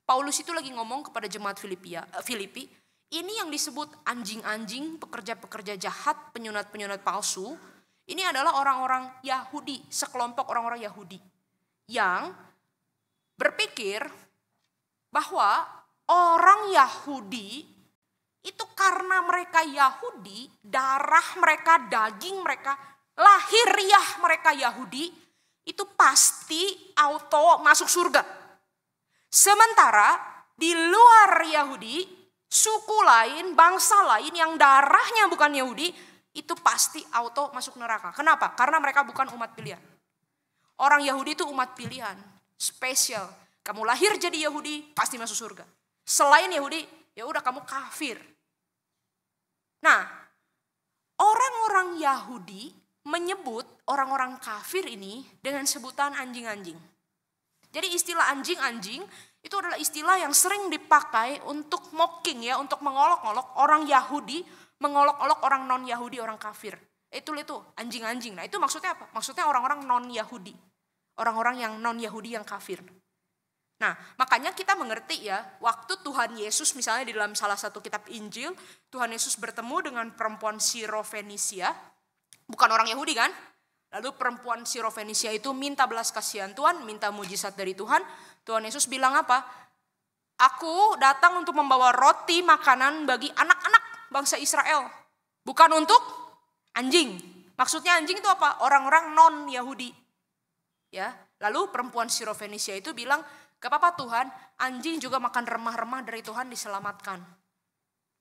Paulus itu lagi ngomong kepada jemaat Filipi. Ini yang disebut anjing-anjing, pekerja-pekerja jahat, penyunat-penyunat palsu. Ini adalah orang-orang Yahudi, sekelompok orang-orang Yahudi. Yang berpikir bahwa orang Yahudi itu karena mereka Yahudi, darah mereka, daging mereka, lahiriah mereka Yahudi, itu pasti auto masuk surga. Sementara di luar Yahudi, suku lain, bangsa lain yang darahnya bukan Yahudi, itu pasti auto masuk neraka. Kenapa? Karena mereka bukan umat pilihan. Orang Yahudi itu umat pilihan, spesial. Kamu lahir jadi Yahudi, pasti masuk surga. Selain Yahudi, ya udah kamu kafir. Nah, orang-orang Yahudi menyebut orang-orang kafir ini dengan sebutan anjing-anjing. Jadi istilah anjing-anjing itu adalah istilah yang sering dipakai untuk mocking ya, untuk mengolok-olok orang Yahudi, mengolok-olok orang non-Yahudi, orang kafir. Itu anjing-anjing. Nah itu maksudnya apa? Maksudnya orang-orang non-Yahudi. Orang-orang yang non-Yahudi yang kafir. Nah, makanya kita mengerti ya, waktu Tuhan Yesus misalnya di dalam salah satu kitab Injil, Tuhan Yesus bertemu dengan perempuan Sirofenisia, bukan orang Yahudi kan? Lalu perempuan Sirofenisia itu minta belas kasihan Tuhan, minta mujizat dari Tuhan. Tuhan Yesus bilang apa? Aku datang untuk membawa roti makanan bagi anak-anak bangsa Israel, bukan untuk anjing. Maksudnya anjing itu apa? Orang-orang non-Yahudi. Ya, lalu perempuan Sirofenisia itu bilang, gak apa-apa Tuhan, anjing juga makan remah-remah dari Tuhan diselamatkan.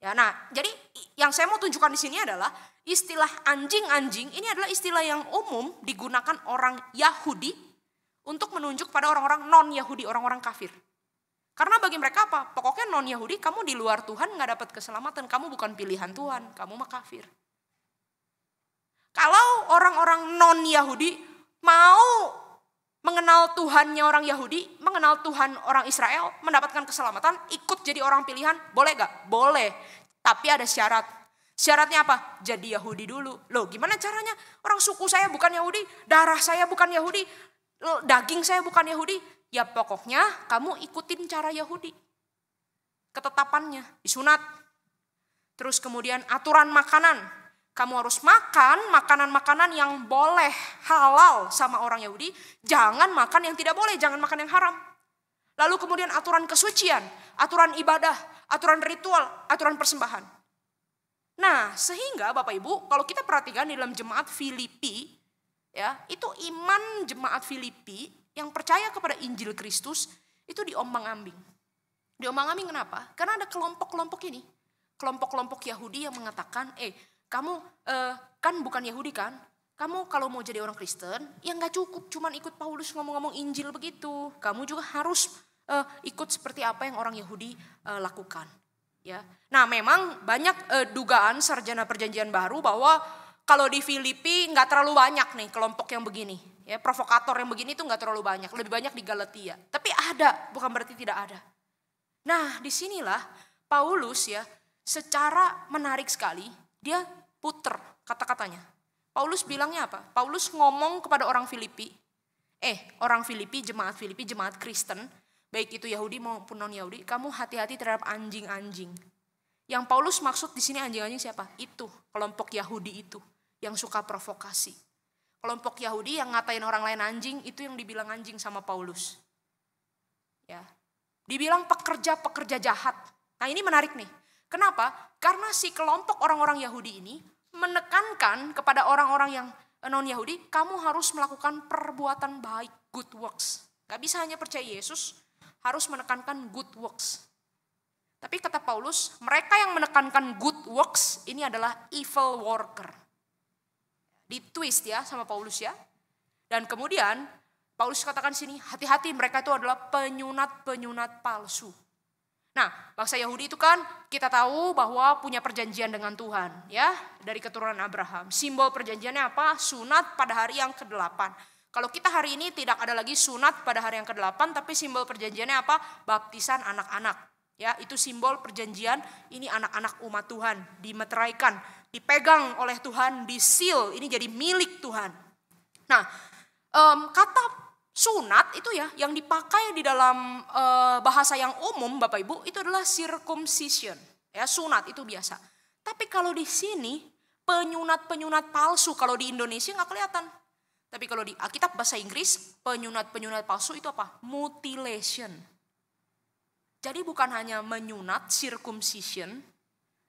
Ya, nah, jadi yang saya mau tunjukkan di sini adalah istilah anjing-anjing ini adalah istilah yang umum digunakan orang Yahudi untuk menunjuk pada orang-orang non-Yahudi, orang-orang kafir. Karena bagi mereka apa? Pokoknya non-Yahudi, kamu di luar Tuhan gak dapat keselamatan, kamu bukan pilihan Tuhan, kamu mah kafir. Kalau orang-orang non-Yahudi mau mengenal Tuhannya orang Yahudi, mengenal Tuhan orang Israel, mendapatkan keselamatan, ikut jadi orang pilihan, boleh gak? Boleh, tapi ada syarat. Syaratnya apa? Jadi Yahudi dulu. Loh, gimana caranya? Orang suku saya bukan Yahudi, darah saya bukan Yahudi, daging saya bukan Yahudi. Ya pokoknya kamu ikutin cara Yahudi. Ketetapannya, disunat. Terus kemudian aturan makanan. Kamu harus makan makanan-makanan yang boleh halal sama orang Yahudi. Jangan makan yang tidak boleh, jangan makan yang haram. Lalu kemudian aturan kesucian, aturan ibadah, aturan ritual, aturan persembahan. Nah, sehingga Bapak Ibu, kalau kita perhatikan di dalam jemaat Filipi, ya, itu iman jemaat Filipi yang percaya kepada Injil Kristus itu diombang-ambing. Diombang-ambing kenapa? Karena ada kelompok-kelompok ini. Kelompok-kelompok Yahudi yang mengatakan, kamu kan bukan Yahudi kan? Kamu kalau mau jadi orang Kristen, ya gak cukup cuman ikut Paulus ngomong-ngomong Injil begitu. Kamu juga harus ikut seperti apa yang orang Yahudi lakukan. Ya. Nah memang banyak dugaan sarjana perjanjian baru bahwa kalau di Filipi gak terlalu banyak nih kelompok yang begini. Ya, provokator yang begini tuh gak terlalu banyak. Lebih banyak di Galatia. Tapi ada, bukan berarti tidak ada. Nah disinilah Paulus ya secara menarik sekali dia puter kata-katanya. Paulus bilangnya apa? Paulus ngomong kepada orang Filipi. Orang Filipi, jemaat Kristen. Baik itu Yahudi maupun non-Yahudi. Kamu hati-hati terhadap anjing-anjing. Yang Paulus maksud di sini anjing-anjing siapa? Itu kelompok Yahudi itu. Yang suka provokasi. Kelompok Yahudi yang ngatain orang lain anjing. Itu yang dibilang anjing sama Paulus. Ya, dibilang pekerja-pekerja jahat. Nah ini menarik nih. Kenapa? Karena si kelompok orang-orang Yahudi ini menekankan kepada orang-orang yang non-Yahudi, kamu harus melakukan perbuatan baik, good works. Gak bisa hanya percaya Yesus, harus menekankan good works. Tapi kata Paulus, mereka yang menekankan good works ini adalah evil worker. Ditwist ya sama Paulus ya. Dan kemudian Paulus katakan sini, hati-hati mereka itu adalah penyunat-penyunat palsu. Nah, bangsa Yahudi itu kan kita tahu bahwa punya perjanjian dengan Tuhan ya, dari keturunan Abraham. Simbol perjanjiannya apa? Sunat pada hari yang ke-8. Kalau kita hari ini tidak ada lagi sunat pada hari yang ke-8, tapi simbol perjanjiannya apa? Baptisan anak-anak. Ya, itu simbol perjanjian, ini anak-anak umat Tuhan, dimeteraikan, dipegang oleh Tuhan, diseal, ini jadi milik Tuhan. Nah, kata sunat itu ya yang dipakai di dalam bahasa yang umum Bapak Ibu itu adalah circumcision. Ya, sunat itu biasa. Tapi kalau di sini penyunat-penyunat palsu, kalau di Indonesia nggak kelihatan. Tapi kalau di Alkitab bahasa Inggris penyunat-penyunat palsu itu apa? Mutilation. Jadi bukan hanya menyunat circumcision,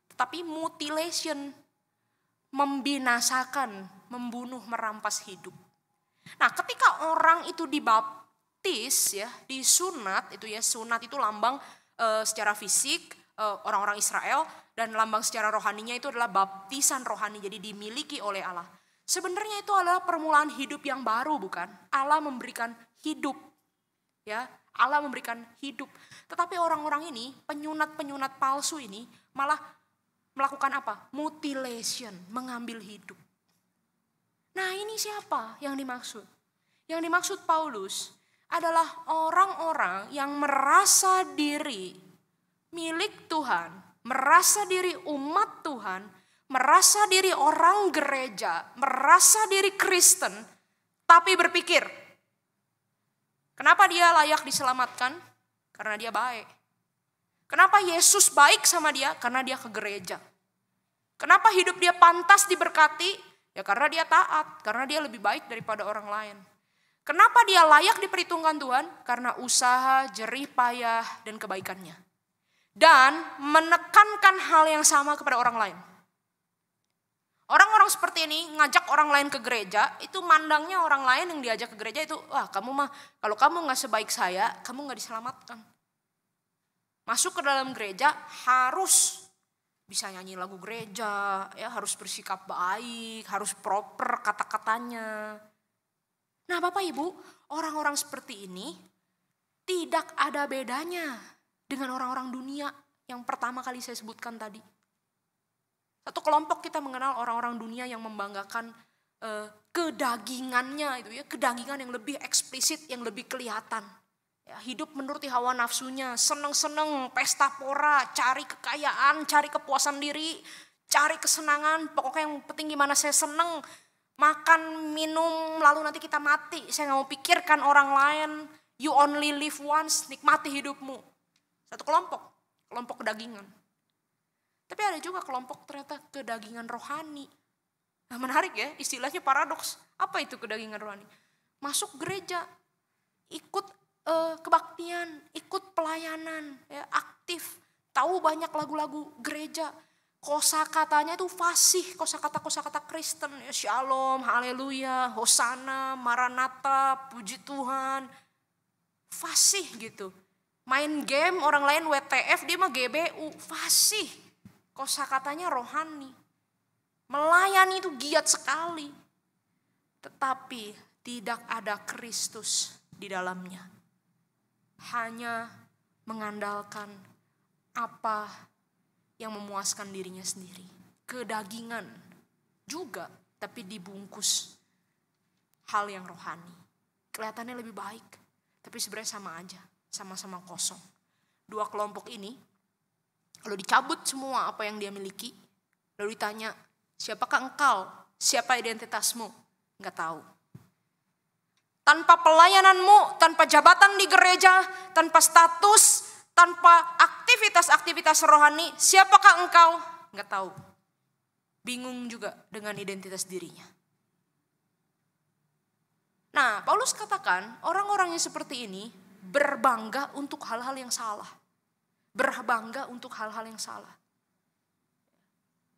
tetapi mutilation, membinasakan, membunuh, merampas hidup. Nah, ketika orang itu dibaptis ya, disunat itu ya, sunat itu lambang secara fisik orang-orang Israel dan lambang secara rohaninya itu adalah baptisan rohani, jadi dimiliki oleh Allah. Sebenarnya itu adalah permulaan hidup yang baru, bukan? Allah memberikan hidup. Ya, Allah memberikan hidup. Tetapi orang-orang ini, penyunat-penyunat palsu ini malah melakukan apa? Mutilation, mengambil hidup. Nah, ini siapa yang dimaksud? Yang dimaksud Paulus adalah orang-orang yang merasa diri milik Tuhan, merasa diri umat Tuhan, merasa diri orang gereja, merasa diri Kristen, tapi berpikir, kenapa dia layak diselamatkan? Karena dia baik. Kenapa Yesus baik sama dia? Karena dia ke gereja. Kenapa hidup dia pantas diberkati? Ya karena dia taat, karena dia lebih baik daripada orang lain. Kenapa dia layak diperhitungkan Tuhan? Karena usaha, jerih payah, dan kebaikannya. Dan menekankan hal yang sama kepada orang lain. Orang-orang seperti ini ngajak orang lain ke gereja, itu mandangnya orang lain yang diajak ke gereja itu, wah kamu mah kalau kamu gak sebaik saya, kamu gak diselamatkan. Masuk ke dalam gereja harus bisa nyanyi lagu gereja, ya harus bersikap baik, harus proper kata-katanya. Nah Bapak Ibu, orang-orang seperti ini tidak ada bedanya dengan orang-orang dunia yang pertama kali saya sebutkan tadi. Satu kelompok kita mengenal orang-orang dunia yang membanggakan kedagingannya, itu ya, kedagingan yang lebih eksplisit, yang lebih kelihatan. Ya, hidup menuruti hawa nafsunya, seneng-seneng, pesta pora, cari kekayaan, cari kepuasan diri, cari kesenangan, pokoknya yang penting gimana saya seneng. Makan, minum, lalu nanti kita mati. Saya gak mau pikirkan orang lain. You only live once, nikmati hidupmu. Satu kelompok kedagingan. Tapi ada juga kelompok ternyata kedagingan rohani. Nah menarik ya, istilahnya paradoks. Apa itu kedagingan rohani? Masuk gereja, ikut kebaktian, ikut pelayanan, ya, aktif. Tahu banyak lagu-lagu gereja. Kosakatanya itu fasih, kosakata Kristen, ya, Shalom, haleluya, Hosana, Maranatha, puji Tuhan. Fasih gitu. Main game orang lain WTF, dia mah GBU, fasih. Kosakatanya rohani. Melayani itu giat sekali. Tetapi tidak ada Kristus di dalamnya. Hanya mengandalkan apa yang memuaskan dirinya sendiri. Kedagingan juga, tapi dibungkus hal yang rohani. Kelihatannya lebih baik, tapi sebenarnya sama aja, sama-sama kosong. Dua kelompok ini, kalau dicabut semua apa yang dia miliki, lalu ditanya, siapakah engkau? Siapa identitasmu? Enggak tahu. Tanpa pelayananmu, tanpa jabatan di gereja, tanpa status, tanpa aktivitas-aktivitas rohani, siapakah engkau? Enggak tahu. Bingung juga dengan identitas dirinya. Nah, Paulus katakan orang-orang yang seperti ini berbangga untuk hal-hal yang salah. Berbangga untuk hal-hal yang salah.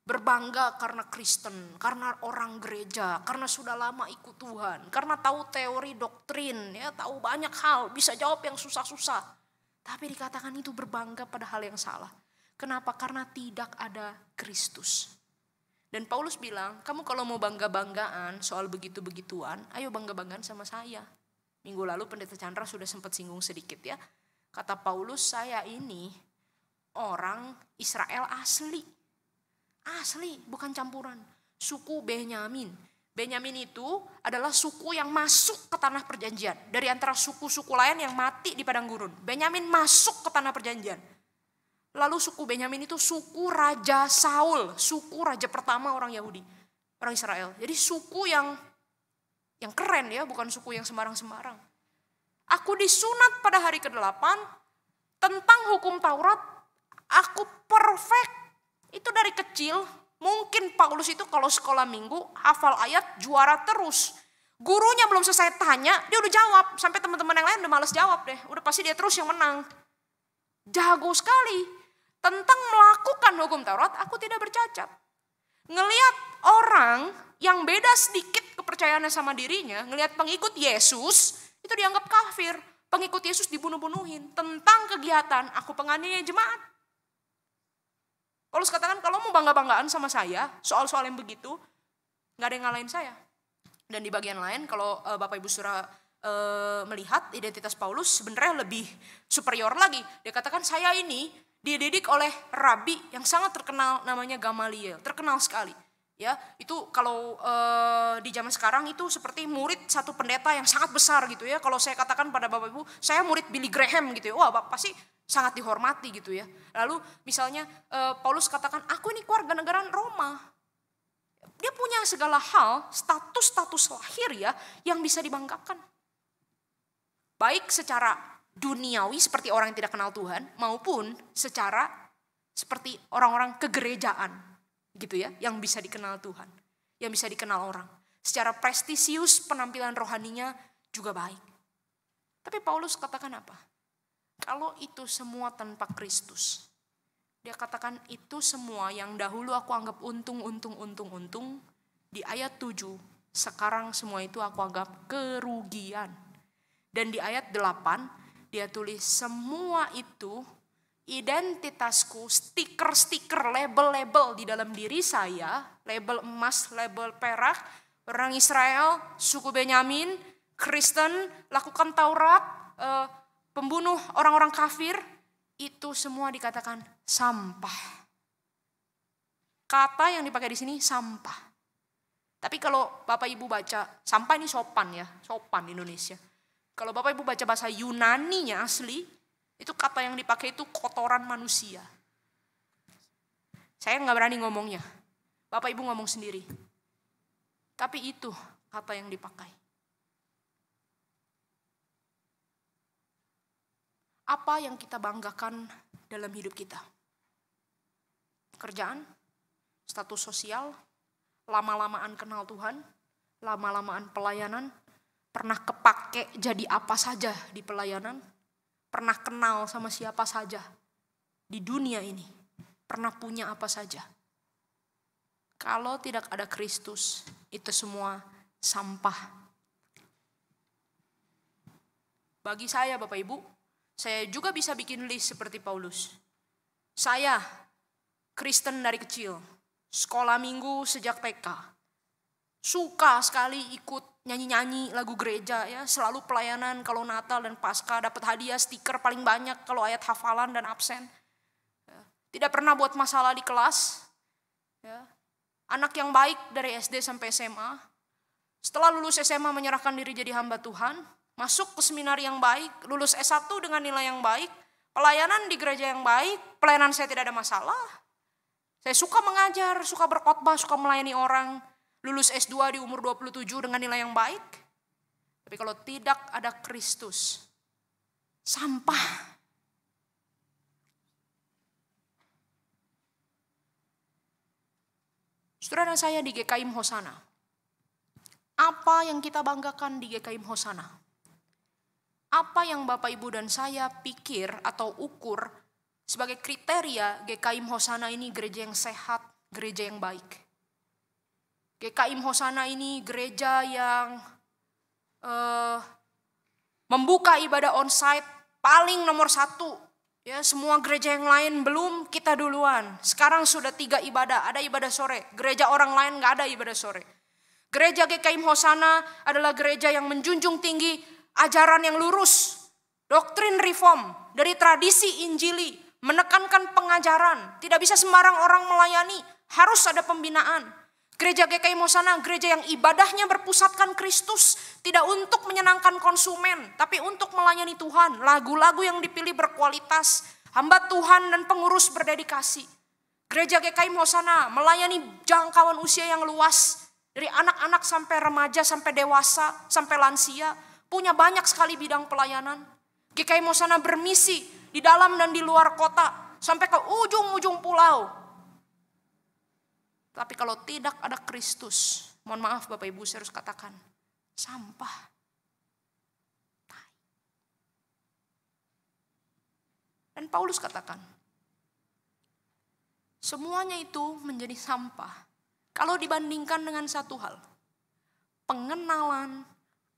Berbangga karena Kristen, karena orang gereja, karena sudah lama ikut Tuhan, karena tahu teori doktrin, ya, tahu banyak hal, bisa jawab yang susah-susah. Tapi dikatakan itu berbangga pada hal yang salah. Kenapa? Karena tidak ada Kristus. Dan Paulus bilang, kamu kalau mau bangga-banggaan soal begitu-begituan, ayo bangga-banggaan sama saya. Minggu lalu Pendeta Chandra sudah sempat singgung sedikit ya. Kata Paulus, saya ini orang Israel asli. Asli, bukan campuran. Suku Benyamin. Benyamin itu adalah suku yang masuk ke tanah perjanjian. Dari antara suku-suku lain yang mati di padang gurun. Benyamin masuk ke tanah perjanjian. Lalu suku Benyamin itu suku Raja Saul. Suku raja pertama orang Yahudi. Orang Israel. Jadi suku yang keren ya. Bukan suku yang sembarang-sembarang. Aku disunat pada hari ke-8. Tentang hukum Taurat. Aku perfect. Itu dari kecil. Mungkin Paulus itu kalau sekolah minggu hafal ayat juara terus. Gurunya belum selesai tanya, dia udah jawab. Sampai teman-teman yang lain udah males jawab deh. Udah pasti dia terus yang menang. Jago sekali. Tentang melakukan hukum Taurat, aku tidak bercacat. Ngelihat orang yang beda sedikit kepercayaannya sama dirinya, ngelihat pengikut Yesus, itu dianggap kafir. Pengikut Yesus dibunuh-bunuhin. Tentang kegiatan, aku penganiaya jemaat. Paulus katakan kalau mau bangga-banggaan sama saya, soal-soal yang begitu, gak ada yang ngalahin saya. Dan di bagian lain kalau Bapak Ibu Saudara melihat identitas Paulus sebenarnya lebih superior lagi. Dia katakan saya ini dididik oleh rabi yang sangat terkenal namanya Gamaliel. Terkenal sekali. Ya, itu kalau di zaman sekarang itu seperti murid satu pendeta yang sangat besar gitu ya. Kalau saya katakan pada Bapak Ibu, saya murid Billy Graham gitu ya. Wah, pasti sangat dihormati gitu ya. Lalu misalnya Paulus katakan, aku ini keluarga negaraan Roma. Dia punya segala hal, status lahir ya, yang bisa dibanggakan. Baik secara duniawi seperti orang yang tidak kenal Tuhan, maupun secara seperti orang-orang kegerejaan gitu ya, yang bisa dikenal Tuhan, yang bisa dikenal orang. Secara prestisius penampilan rohaninya juga baik. Tapi Paulus katakan apa? Kalau itu semua tanpa Kristus, dia katakan itu semua yang dahulu aku anggap untung, di ayat 7, sekarang semua itu aku anggap kerugian. Dan di ayat 8, dia tulis semua itu identitasku, stiker-stiker, label-label di dalam diri saya, label emas, label perak, orang Israel, suku Benyamin, Kristen, lakukan Taurat, pembunuh orang-orang kafir, itu semua dikatakan sampah. Kata yang dipakai di sini sampah. Tapi kalau Bapak Ibu baca, sampah ini sopan ya, sopan di Indonesia. Kalau Bapak Ibu baca bahasa Yunaninya asli, itu kata yang dipakai itu kotoran manusia. Saya nggak berani ngomongnya, Bapak Ibu ngomong sendiri. Tapi itu kata yang dipakai. Apa yang kita banggakan dalam hidup kita? Pekerjaan, status sosial, lama-lamaan kenal Tuhan, lama-lamaan pelayanan, pernah kepake jadi apa saja di pelayanan, pernah kenal sama siapa saja di dunia ini, pernah punya apa saja. Kalau tidak ada Kristus, itu semua sampah. Bagi saya Bapak Ibu, saya juga bisa bikin list seperti Paulus. Saya Kristen dari kecil, sekolah minggu sejak TK. Suka sekali ikut nyanyi-nyanyi lagu gereja ya, selalu pelayanan kalau Natal dan Paskah, dapat hadiah stiker paling banyak kalau ayat hafalan dan absen. Tidak pernah buat masalah di kelas. Ya. Anak yang baik dari SD sampai SMA. Setelah lulus SMA menyerahkan diri jadi hamba Tuhan, masuk ke seminar yang baik, lulus S1 dengan nilai yang baik, pelayanan di gereja yang baik, pelayanan saya tidak ada masalah. Saya suka mengajar, suka berkhotbah, suka melayani orang. Lulus S2 di umur 27 dengan nilai yang baik. Tapi kalau tidak ada Kristus, sampah. Saudara saya di GKIM Hosana. Apa yang kita banggakan di GKIM Hosana? Apa yang Bapak Ibu dan saya pikir atau ukur sebagai kriteria GKIM Hosana ini gereja yang sehat, gereja yang baik. GKIM Hosana ini gereja yang membuka ibadah onsite paling nomor 1. Ya, semua gereja yang lain belum, kita duluan. Sekarang sudah 3 ibadah, ada ibadah sore. Gereja orang lain gak ada ibadah sore. Gereja GKIM Hosana adalah gereja yang menjunjung tinggi ajaran yang lurus. Doktrin reform dari tradisi Injili. Menekankan pengajaran. Tidak bisa sembarang orang melayani. Harus ada pembinaan. Gereja GKIM Hosana, gereja yang ibadahnya berpusatkan Kristus. Tidak untuk menyenangkan konsumen, tapi untuk melayani Tuhan. Lagu-lagu yang dipilih berkualitas. Hamba Tuhan dan pengurus berdedikasi. Gereja GKIM Hosana melayani jangkauan usia yang luas. Dari anak-anak sampai remaja, sampai dewasa, sampai lansia. Punya banyak sekali bidang pelayanan. GKIM Hosana bermisi di dalam dan di luar kota. Sampai ke ujung-ujung pulau. Tapi kalau tidak ada Kristus, mohon maaf Bapak Ibu saya harus katakan, sampah. Dan Paulus katakan, semuanya itu menjadi sampah. Kalau dibandingkan dengan satu hal, pengenalan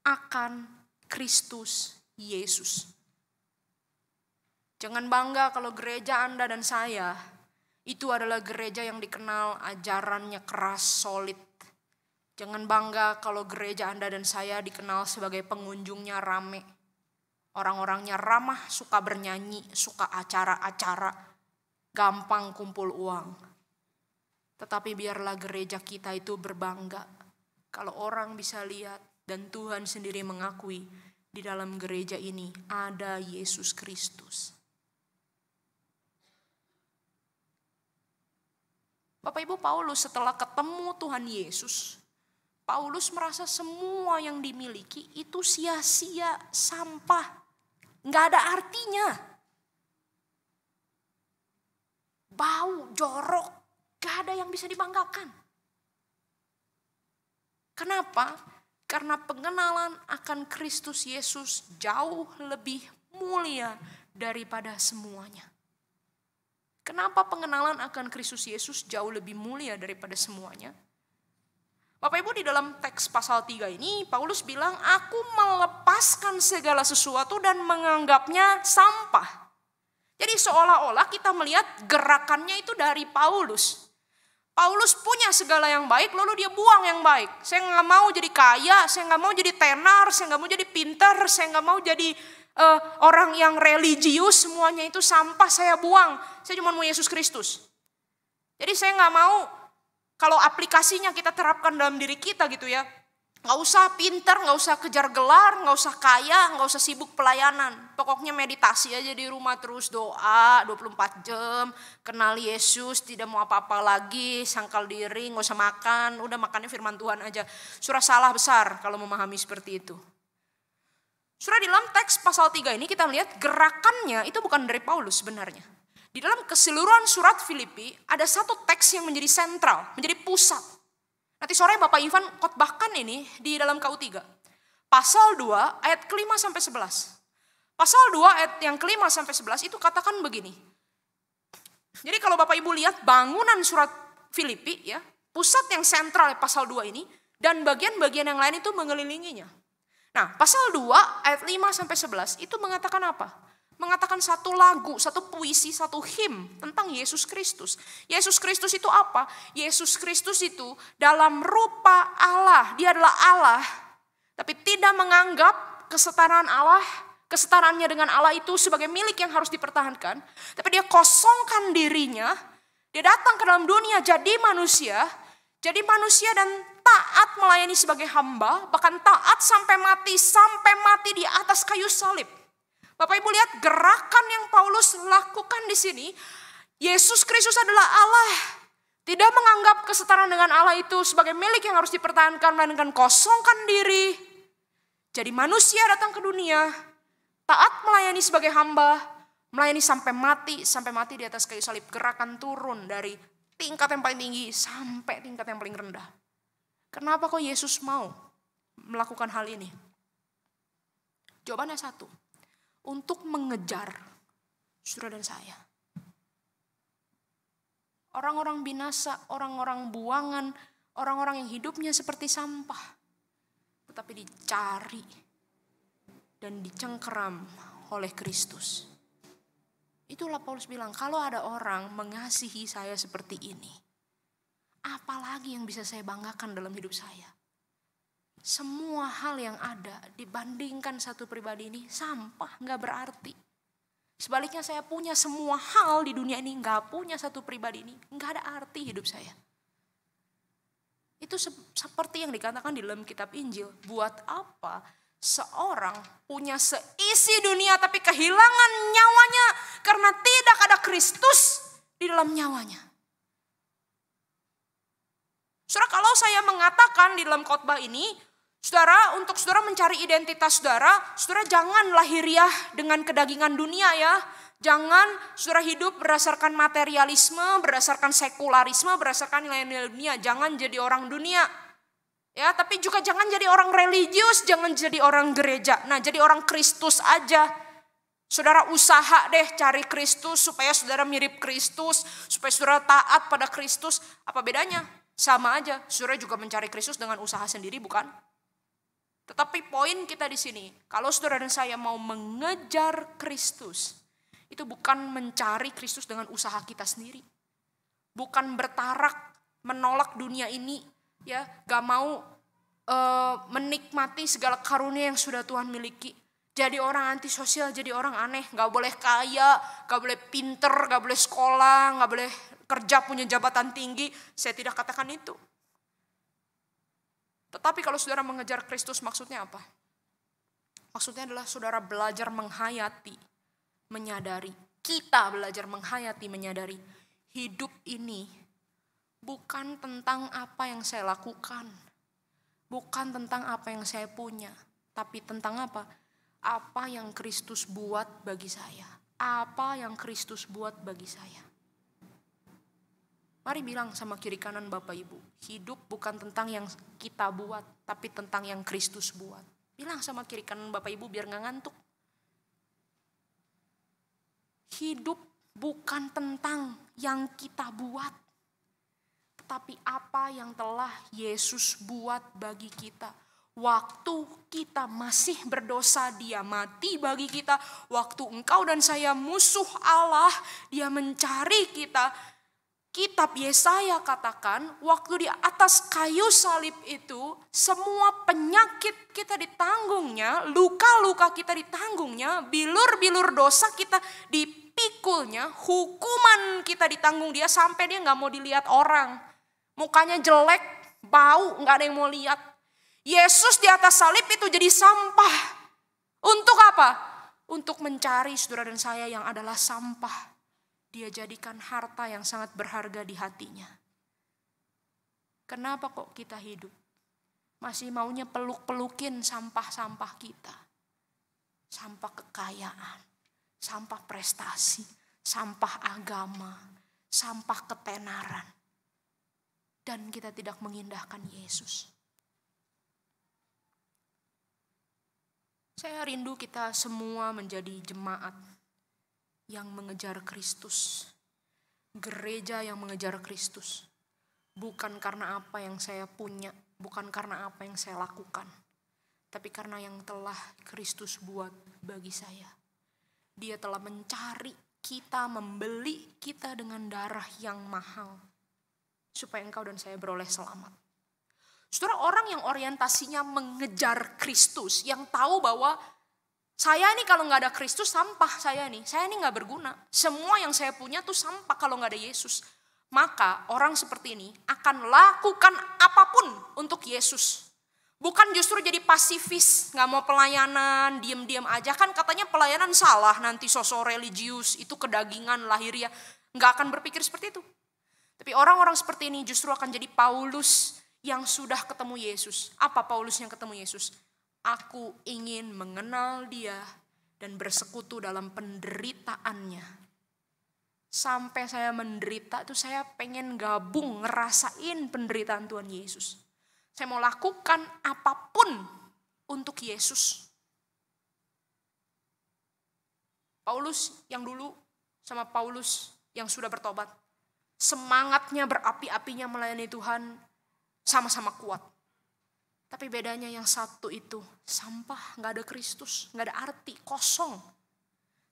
akan Kristus Yesus. Jangan bangga kalau gereja Anda dan saya itu adalah gereja yang dikenal ajarannya keras, solid. Jangan bangga kalau gereja Anda dan saya dikenal sebagai pengunjungnya rame. Orang-orangnya ramah, suka bernyanyi, suka acara-acara, gampang kumpul uang. Tetapi biarlah gereja kita itu berbangga. Kalau orang bisa lihat dan Tuhan sendiri mengakui di dalam gereja ini ada Yesus Kristus. Bapak Ibu, Paulus setelah ketemu Tuhan Yesus, Paulus merasa semua yang dimiliki itu sia-sia, sampah. nggak ada artinya. Bau, jorok, nggak ada yang bisa dibanggakan. Kenapa? Karena pengenalan akan Kristus Yesus jauh lebih mulia daripada semuanya. Kenapa pengenalan akan Kristus Yesus jauh lebih mulia daripada semuanya? Bapak Ibu, di dalam teks pasal 3 ini Paulus bilang, aku melepaskan segala sesuatu dan menganggapnya sampah. Jadi seolah-olah kita melihat gerakannya itu dari Paulus. Paulus punya segala yang baik, lalu dia buang yang baik. Saya nggak mau jadi kaya, saya nggak mau jadi tenar, saya nggak mau jadi pintar, saya nggak mau jadi orang yang religius, semuanya itu sampah, saya buang. Saya cuma mau Yesus Kristus. Jadi saya nggak mau kalau aplikasinya kita terapkan dalam diri kita gitu ya. Nggak usah pintar, nggak usah kejar gelar, nggak usah kaya, nggak usah sibuk pelayanan. Pokoknya meditasi aja di rumah terus, doa 24 jam, kenal Yesus, tidak mau apa-apa lagi, sangkal diri, nggak usah makan, udah makannya firman Tuhan aja. Surah salah besar kalau memahami seperti itu. Surah di dalam teks pasal 3 ini kita lihat gerakannya itu bukan dari Paulus sebenarnya. Di dalam keseluruhan surat Filipi ada satu teks yang menjadi sentral, menjadi pusat. Nanti sore Bapak Ivan khotbahkan ini di dalam KU3. Pasal 2 ayat ke-5 sampai 11. Pasal 2 ayat yang ke-5 sampai 11 itu katakan begini. Jadi kalau Bapak Ibu lihat bangunan surat Filipi ya, pusat yang sentral pasal 2 ini dan bagian-bagian yang lain itu mengelilinginya. Nah, pasal 2 ayat 5 sampai 11 itu mengatakan apa? Mengatakan satu lagu, satu puisi, satu him tentang Yesus Kristus. Yesus Kristus itu apa? Yesus Kristus itu dalam rupa Allah, dia adalah Allah, tapi tidak menganggap kesetaraan Allah, kesetaraannya dengan Allah itu sebagai milik yang harus dipertahankan. Tapi dia kosongkan dirinya, dia datang ke dalam dunia jadi manusia dan taat melayani sebagai hamba, bahkan taat sampai mati di atas kayu salib. Bapak Ibu lihat gerakan yang Paulus lakukan di sini. Yesus Kristus adalah Allah. Tidak menganggap kesetaraan dengan Allah itu sebagai milik yang harus dipertahankan, melainkan kosongkan diri. Jadi manusia datang ke dunia, taat melayani sebagai hamba, melayani sampai mati di atas kayu salib. Gerakan turun dari tingkat yang paling tinggi sampai tingkat yang paling rendah. Kenapa kok Yesus mau melakukan hal ini? Jawabannya satu. Untuk mengejar saudara dan saya. Orang-orang binasa, orang-orang buangan, orang-orang yang hidupnya seperti sampah. Tetapi dicari dan dicengkeram oleh Kristus. Itulah Paulus bilang, kalau ada orang mengasihi saya seperti ini, apalagi yang bisa saya banggakan dalam hidup saya? Semua hal yang ada dibandingkan satu pribadi ini sampah, gak berarti. Sebaliknya saya punya semua hal di dunia ini, gak punya satu pribadi ini, gak ada arti hidup saya. Itu seperti yang dikatakan di dalam kitab Injil. Buat apa seorang punya seisi dunia tapi kehilangan nyawanya karena tidak ada Kristus di dalam nyawanya. Saudara, kalau saya mengatakan di dalam khotbah ini, saudara, untuk saudara mencari identitas saudara jangan lahiriah dengan kedagingan dunia ya. Jangan saudara hidup berdasarkan materialisme, berdasarkan sekularisme, berdasarkan nilai-nilai dunia. Jangan jadi orang dunia. Ya, tapi juga jangan jadi orang religius, jangan jadi orang gereja. Nah, jadi orang Kristus aja. Saudara usaha deh cari Kristus supaya saudara mirip Kristus, supaya saudara taat pada Kristus. Apa bedanya? Sama aja. Saudara juga mencari Kristus dengan usaha sendiri, bukan? Tetapi poin kita di sini, kalau saudara dan saya mau mengejar Kristus, itu bukan mencari Kristus dengan usaha kita sendiri. Bukan bertarak menolak dunia ini, ya, gak mau menikmati segala karunia yang sudah Tuhan miliki. Jadi orang antisosial, jadi orang aneh, gak boleh kaya, gak boleh pinter, gak boleh sekolah, gak boleh kerja punya jabatan tinggi. Saya tidak katakan itu. Tetapi kalau saudara mengejar Kristus maksudnya apa? Maksudnya adalah saudara belajar menghayati, menyadari. Kita belajar menghayati, menyadari. Hidup ini bukan tentang apa yang saya lakukan. Bukan tentang apa yang saya punya. Tapi tentang apa? apa yang Kristus buat bagi saya. Apa yang Kristus buat bagi saya. Mari bilang sama kiri kanan Bapak Ibu, hidup bukan tentang yang kita buat, tapi tentang yang Kristus buat. Bilang sama kiri kanan Bapak Ibu biar gak ngantuk. Hidup bukan tentang yang kita buat, tetapi apa yang telah Yesus buat bagi kita. Waktu kita masih berdosa, Dia mati bagi kita. Waktu engkau dan saya musuh Allah, Dia mencari kita. Kitab Yesaya katakan, waktu di atas kayu salib itu, semua penyakit kita ditanggungnya, luka-luka kita ditanggungnya, bilur-bilur dosa kita dipikulnya, hukuman kita ditanggung Dia sampai Dia gak mau dilihat orang. Mukanya jelek, bau, gak ada yang mau lihat. Yesus di atas salib itu jadi sampah. Untuk apa? Untuk mencari saudara dan saya yang adalah sampah. Dia jadikan harta yang sangat berharga di hatinya. Kenapa kok kita hidup? Masih maunya peluk-pelukin sampah-sampah kita. Sampah kekayaan, sampah prestasi, sampah agama, sampah ketenaran. Dan kita tidak mengindahkan Yesus. Saya rindu kita semua menjadi jemaat yang mengejar Kristus. Gereja yang mengejar Kristus. Bukan karena apa yang saya punya, bukan karena apa yang saya lakukan, tapi karena yang telah Kristus buat bagi saya. Dia telah mencari kita, membeli kita dengan darah yang mahal, supaya engkau dan saya beroleh selamat. Saudara, orang yang orientasinya mengejar Kristus, yang tahu bahwa saya ini kalau gak ada Kristus sampah saya ini gak berguna. Semua yang saya punya tuh sampah kalau gak ada Yesus. Maka orang seperti ini akan lakukan apapun untuk Yesus. Bukan justru jadi pasifis, gak mau pelayanan, diam-diam aja. Kan katanya pelayanan salah, nanti sosok religius, itu kedagingan lahiriah. Gak akan berpikir seperti itu. Tapi orang-orang seperti ini justru akan jadi Paulus yang sudah ketemu Yesus. Apa Paulus yang ketemu Yesus? Aku ingin mengenal Dia dan bersekutu dalam penderitaannya. Sampai saya menderita itu saya pengen gabung ngerasain penderitaan Tuhan Yesus. Saya mau lakukan apapun untuk Yesus. Paulus yang dulu sama Paulus yang sudah bertobat. Semangatnya berapi-apinya melayani Tuhan sama-sama kuat. Tapi bedanya yang satu itu sampah, gak ada Kristus, gak ada arti, kosong.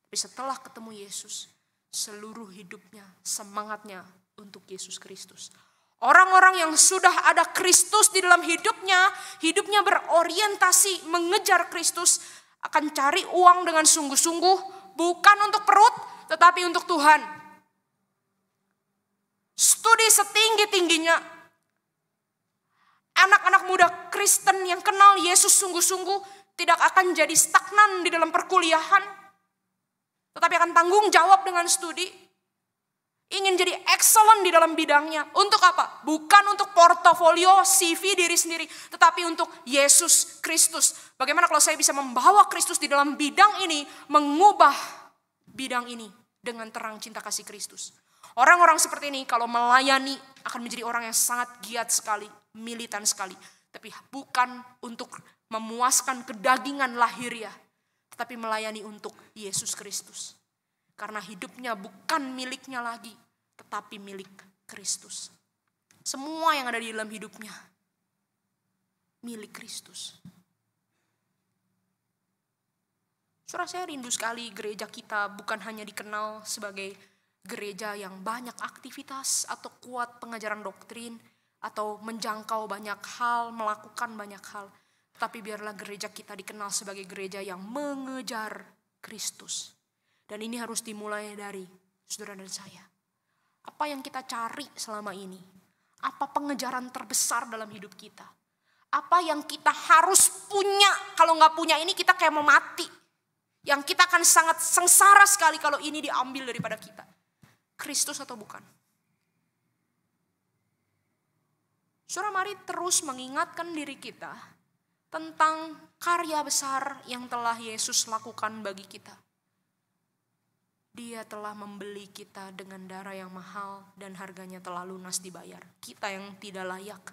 Tapi setelah ketemu Yesus, seluruh hidupnya, semangatnya untuk Yesus Kristus. Orang-orang yang sudah ada Kristus di dalam hidupnya berorientasi mengejar Kristus, akan cari uang dengan sungguh-sungguh, bukan untuk perut, tetapi untuk Tuhan. Studi setinggi-tingginya. Anak-anak muda Kristen yang kenal Yesus sungguh-sungguh tidak akan jadi stagnan di dalam perkuliahan, tetapi akan tanggung jawab dengan studi. Ingin jadi excellent di dalam bidangnya. Untuk apa? Bukan untuk portofolio, CV diri sendiri, tetapi untuk Yesus Kristus. Bagaimana kalau saya bisa membawa Kristus di dalam bidang ini, mengubah bidang ini dengan terang cinta kasih Kristus. Orang-orang seperti ini kalau melayani akan menjadi orang yang sangat giat sekali, militan sekali. Tapi bukan untuk memuaskan kedagingan lahiriah, tetapi melayani untuk Yesus Kristus. Karena hidupnya bukan miliknya lagi, tetapi milik Kristus. Semua yang ada di dalam hidupnya milik Kristus. Saudara, saya rindu sekali gereja kita bukan hanya dikenal sebagai gereja yang banyak aktivitas atau kuat pengajaran doktrin atau menjangkau banyak hal, melakukan banyak hal. Tapi biarlah gereja kita dikenal sebagai gereja yang mengejar Kristus. Dan ini harus dimulai dari saudara dan saya. Apa yang kita cari selama ini? Apa pengejaran terbesar dalam hidup kita? Apa yang kita harus punya? Kalau nggak punya ini kita kayak mau mati. Yang kita akan sangat sengsara sekali kalau ini diambil daripada kita. Kristus atau bukan? Saudara, mari terus mengingatkan diri kita tentang karya besar yang telah Yesus lakukan bagi kita. Dia telah membeli kita dengan darah yang mahal dan harganya telah lunas dibayar. Kita yang tidak layak,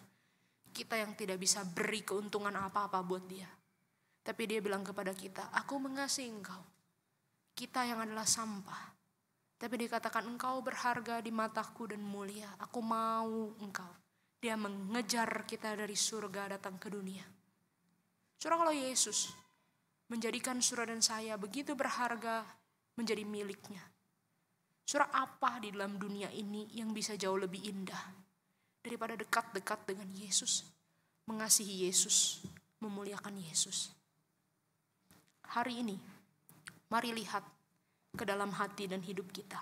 kita yang tidak bisa beri keuntungan apa-apa buat dia. Tapi dia bilang kepada kita, aku mengasihi engkau. Kita yang adalah sampah. Tapi dia katakan, engkau berharga di mataku dan mulia. Aku mau engkau. Dia mengejar kita dari surga datang ke dunia. Saudara, kalau Yesus menjadikan saudara dan saya begitu berharga menjadi miliknya. Saudara, apa di dalam dunia ini yang bisa jauh lebih indah daripada dekat-dekat dengan Yesus, mengasihi Yesus, memuliakan Yesus. Hari ini, mari lihat ke dalam hati dan hidup kita.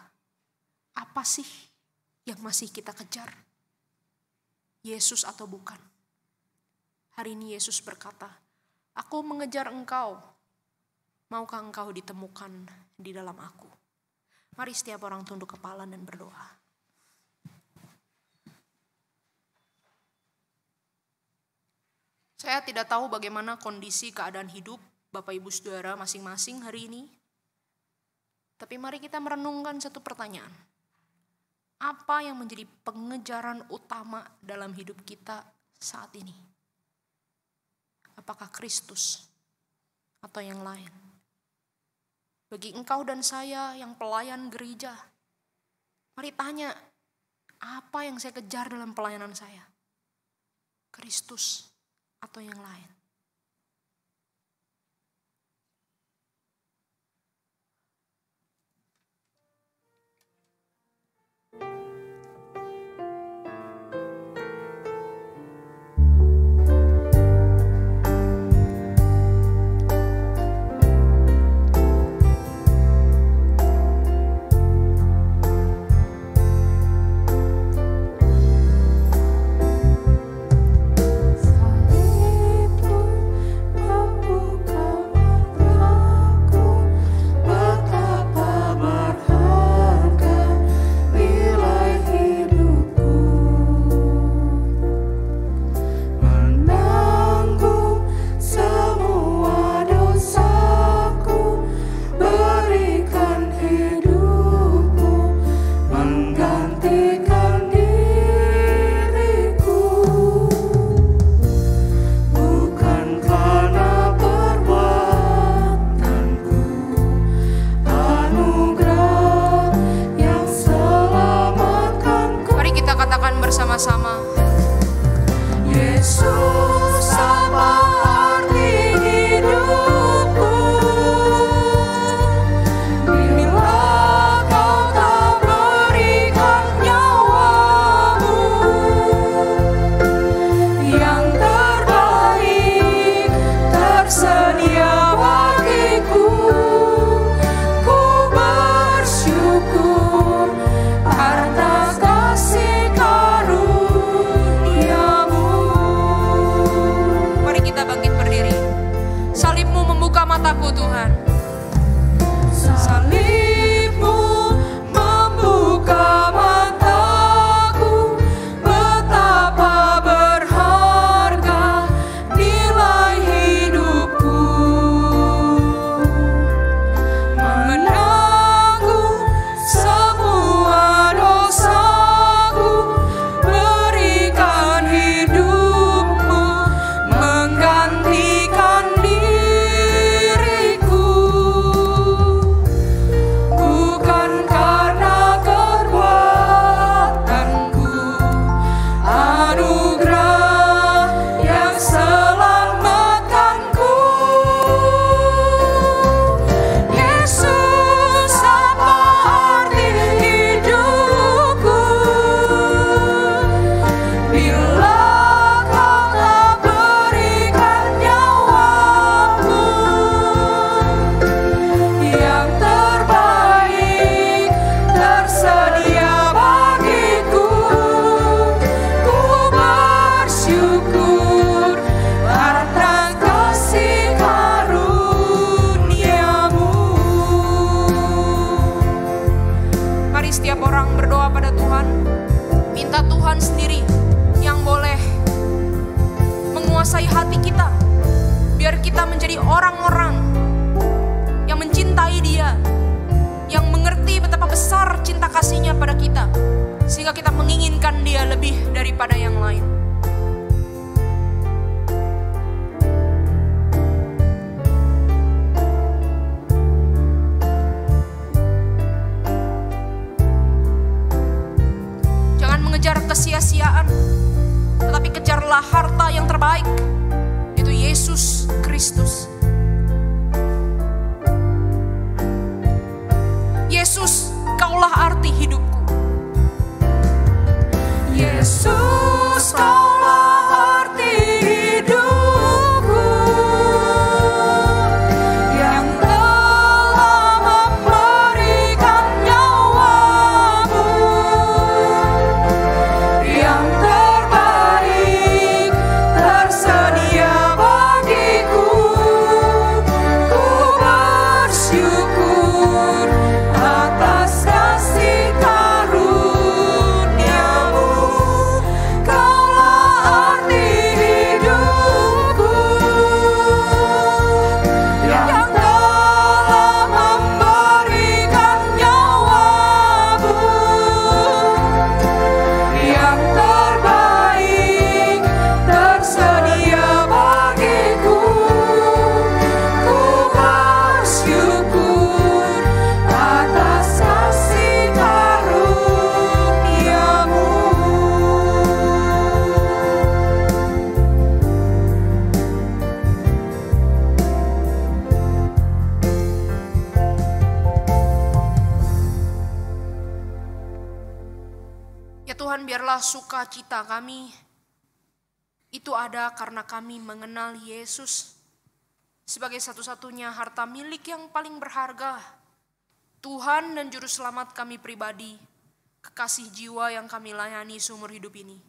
Apa sih yang masih kita kejar? Yesus atau bukan? Hari ini Yesus berkata, aku mengejar engkau. Maukah engkau ditemukan di dalam aku? Mari setiap orang tunduk kepala dan berdoa. Saya tidak tahu bagaimana kondisi keadaan hidup Bapak Ibu Saudara masing-masing hari ini. Tapi mari kita merenungkan satu pertanyaan. Apa yang menjadi pengejaran utama dalam hidup kita saat ini? Apakah Kristus atau yang lain? Bagi engkau dan saya yang pelayan gereja, mari tanya, apa yang saya kejar dalam pelayanan saya? Kristus atau yang lain? Bersama-sama. Yesus, apa arti hidupku bila kau tak berikan nyawamu yang terbaik tersedia bagiku. Ku bersyukur atas kasih mataku Tuhan. Salib-Mu membuka mataku, betapa berharga nilai hidupku. Menanggung semua dosaku, berikan hidup-Mu menggantikan diriku. cinta kasih-Nya pada kita, sehingga kita menginginkan Dia lebih daripada yang lain. Jangan mengejar kesia-siaan, tetapi kejarlah harta yang terbaik, yaitu Yesus Kristus. Yesus, Kaulah arti hidupku. Yesus, Kaulah arti hidupku, yang telah memberikan nyawa-Mu, yang terbaik tersedia bagiku. Ku bersyukur atas kasih karunia-Mu. Kaulah arti hidupku, yang telah memberikan nyawa-Mu, yang terbaik tersedia bagiku. Ku bersyukur atas kasih karunia-Mu. Ya Tuhan, biarlah sukacita kami itu ada karena kami mengenal Yesus sebagai satu-satunya harta milik yang paling berharga, Tuhan dan Juru Selamat kami pribadi, kekasih jiwa yang kami layani seumur hidup ini.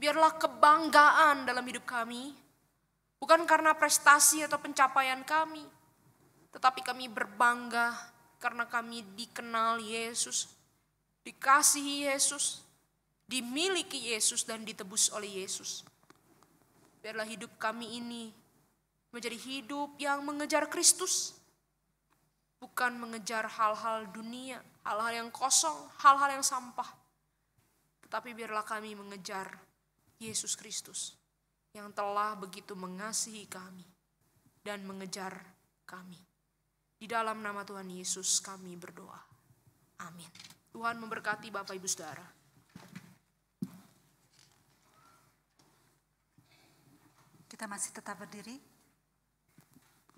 Biarlah kebanggaan dalam hidup kami, bukan karena prestasi atau pencapaian kami, tetapi kami berbangga karena kami dikenal Yesus, dikasihi Yesus, dimiliki Yesus, dan ditebus oleh Yesus. Biarlah hidup kami ini menjadi hidup yang mengejar Kristus, bukan mengejar hal-hal dunia, hal-hal yang kosong, hal-hal yang sampah. Tetapi biarlah kami mengejar Yesus Kristus yang telah begitu mengasihi kami dan mengejar kami. Di dalam nama Tuhan Yesus kami berdoa. Amin. Tuhan memberkati Bapak Ibu Saudara. Kita masih tetap berdiri.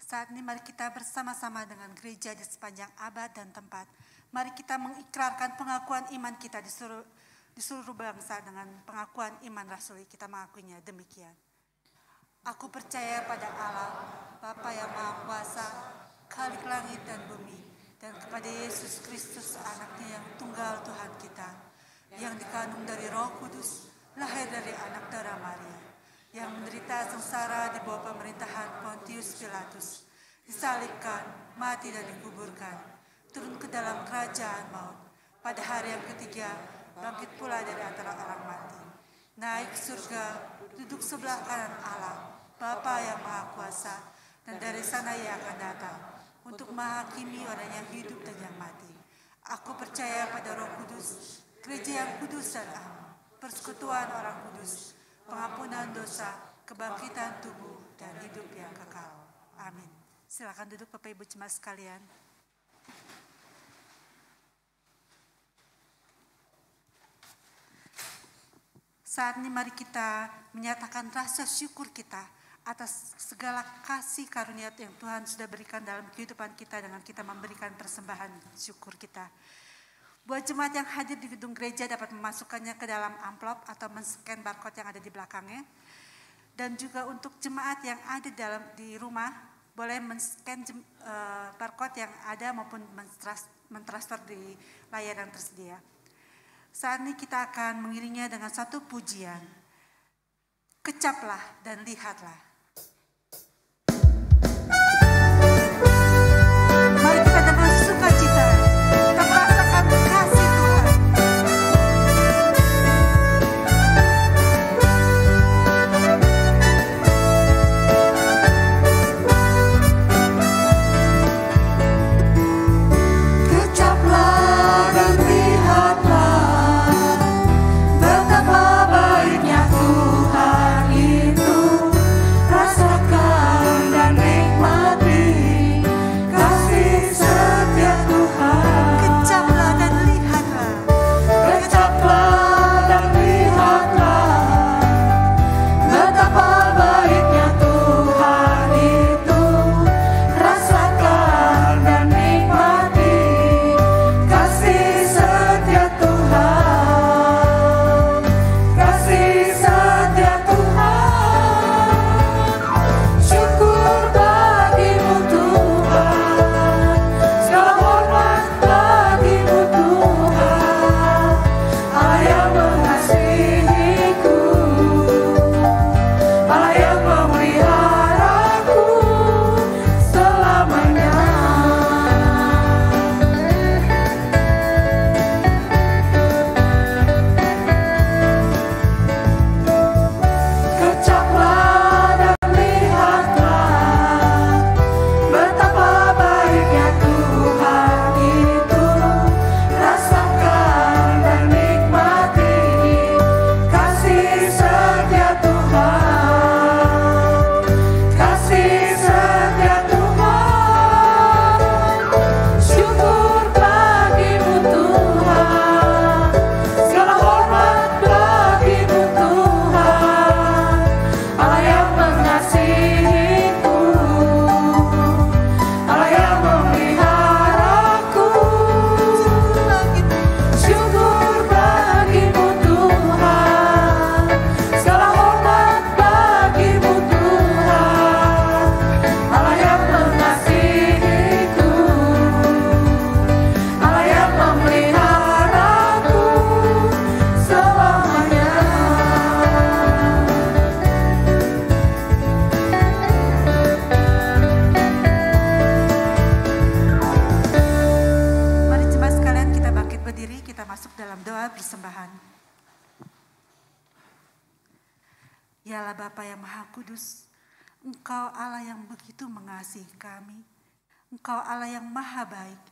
Saat ini mari kita bersama-sama dengan gereja di sepanjang abad dan tempat. Mari kita mengikrarkan pengakuan iman kita di seluruh bangsa dengan pengakuan iman rasuli. Kita mengakuinya demikian. Aku percaya pada Allah, Bapa yang Maha Kuasa, Khalik langit dan bumi, dan kepada Yesus Kristus anaknya yang tunggal Tuhan kita, yang dikandung dari Roh Kudus, lahir dari anak darah Maria, yang menderita sengsara di bawah pemerintahan Pontius Pilatus, disalibkan, mati dan dikuburkan, turun ke dalam kerajaan maut, pada hari yang ketiga bangkit pula dari antara orang mati, naik ke surga, duduk sebelah kanan Allah, Bapa yang Maha Kuasa, dan dari sana Ia akan datang untuk menghakimi orang yang hidup dan yang mati. Aku percaya pada Roh Kudus, gereja yang kudus dan am, persekutuan orang kudus, pengampunan dosa, kebangkitan tubuh, dan hidup yang kekal. Amin. Silakan duduk Bapak Ibu jemaat sekalian. Saat ini mari kita menyatakan rasa syukur kita atas segala kasih karunia yang Tuhan sudah berikan dalam kehidupan kita dengan kita memberikan persembahan syukur kita. Buat jemaat yang hadir di gedung gereja dapat memasukkannya ke dalam amplop atau men-scan barcode yang ada di belakangnya. Dan juga untuk jemaat yang ada di rumah boleh men-scan barcode yang ada maupun men-transfer di layar yang tersedia. Saat ini kita akan mengiringnya dengan satu pujian. Kecaplah dan lihatlah. Mari kita dengan sukacita kita merasakan kasih Tuhan. Kecaplah dan Kudus, Engkau Allah yang begitu mengasihi kami. Engkau Allah yang maha baik.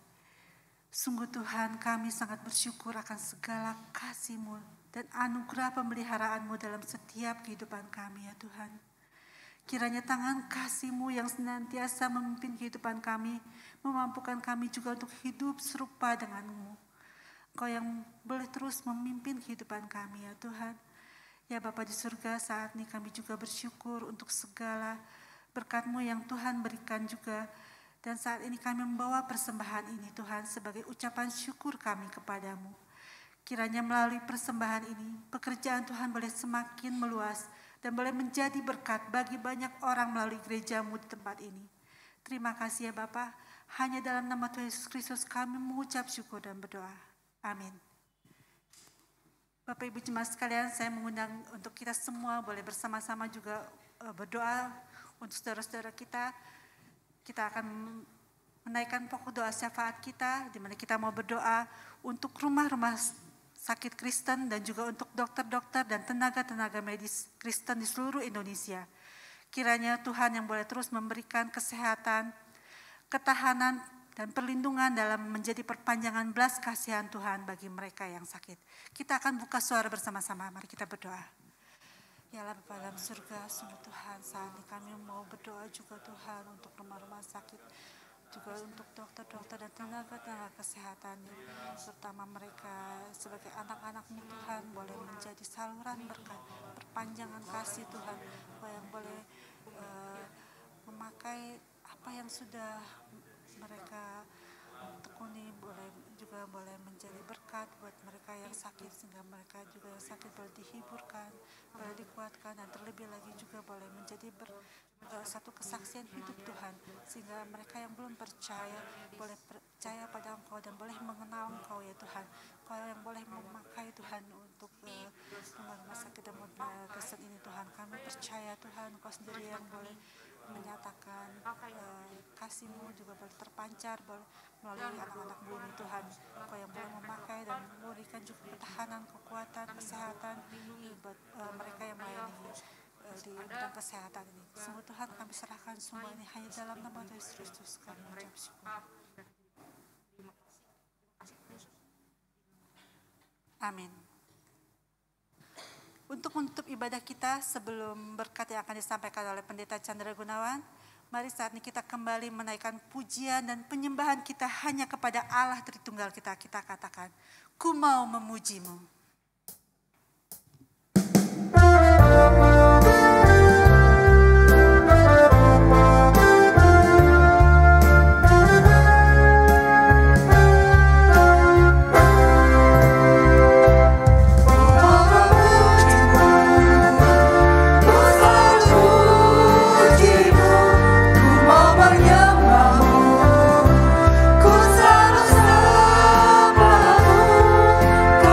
Sungguh Tuhan, kami sangat bersyukur akan segala kasih-Mu dan anugerah pemeliharaanmu dalam setiap kehidupan kami ya Tuhan. Kiranya tangan kasih-Mu yang senantiasa memimpin kehidupan kami, memampukan kami juga untuk hidup serupa dengan-Mu. Engkau yang boleh terus memimpin kehidupan kami ya Tuhan. Ya Bapa di surga, saat ini kami juga bersyukur untuk segala berkat-Mu yang Tuhan berikan juga. Dan saat ini kami membawa persembahan ini Tuhan sebagai ucapan syukur kami kepadamu. Kiranya melalui persembahan ini, pekerjaan Tuhan boleh semakin meluas dan boleh menjadi berkat bagi banyak orang melalui gereja-Mu di tempat ini. Terima kasih ya Bapa, hanya dalam nama Tuhan Yesus Kristus kami mengucap syukur dan berdoa. Amin. Bapak Ibu jemaat sekalian, saya mengundang untuk kita semua boleh bersama-sama juga berdoa untuk saudara-saudara kita. Kita akan menaikkan pokok doa syafaat kita, di mana kita mau berdoa untuk rumah-rumah sakit Kristen dan juga untuk dokter-dokter dan tenaga-tenaga medis Kristen di seluruh Indonesia. Kiranya Tuhan yang boleh terus memberikan kesehatan, ketahanan, dan perlindungan dalam menjadi perpanjangan belas kasihan Tuhan bagi mereka yang sakit. Kita akan buka suara bersama-sama, mari kita berdoa. Ya Allah Bapa dalam surga, sungguh Tuhan saat ini kami mau berdoa juga Tuhan untuk rumah-rumah sakit, juga untuk dokter-dokter dan tenaga-tenaga kesehatan, terutama mereka sebagai anak-anak-Mu Tuhan, boleh menjadi saluran berkat, perpanjangan kasih Tuhan, yang boleh memakai apa yang sudah mereka tekuni, boleh menjadi berkat buat mereka yang sakit, sehingga mereka juga yang sakit boleh dihiburkan, boleh dikuatkan, dan terlebih lagi juga boleh menjadi satu kesaksian hidup Tuhan, sehingga mereka yang belum percaya boleh percaya pada Engkau dan boleh mengenal Engkau ya Tuhan. Engkau yang boleh memakai Tuhan untuk rumah sakit dan Kristen ini Tuhan. Kami percaya Tuhan, Engkau sendiri yang boleh menyatakan kasih-Mu juga boleh terpancar melalui anak-anak-Mu ini Tuhan. Engkau yang boleh memakai dan memberikan juga ketahanan, kekuatan, kesehatan buat mereka yang melayani di bidang kesehatan ini. Sungguh Tuhan, kami serahkan semua ini hanya dalam nama Yesus Kristus kami mengucap syukur. Amin. Untuk menutup ibadah kita sebelum berkat yang akan disampaikan oleh Pendeta Chandra Gunawan, mari saat ini kita kembali menaikkan pujian dan penyembahan kita hanya kepada Allah Tritunggal kita. Kita katakan, ku mau memuji-Mu. Ku selalu sembahmu, ku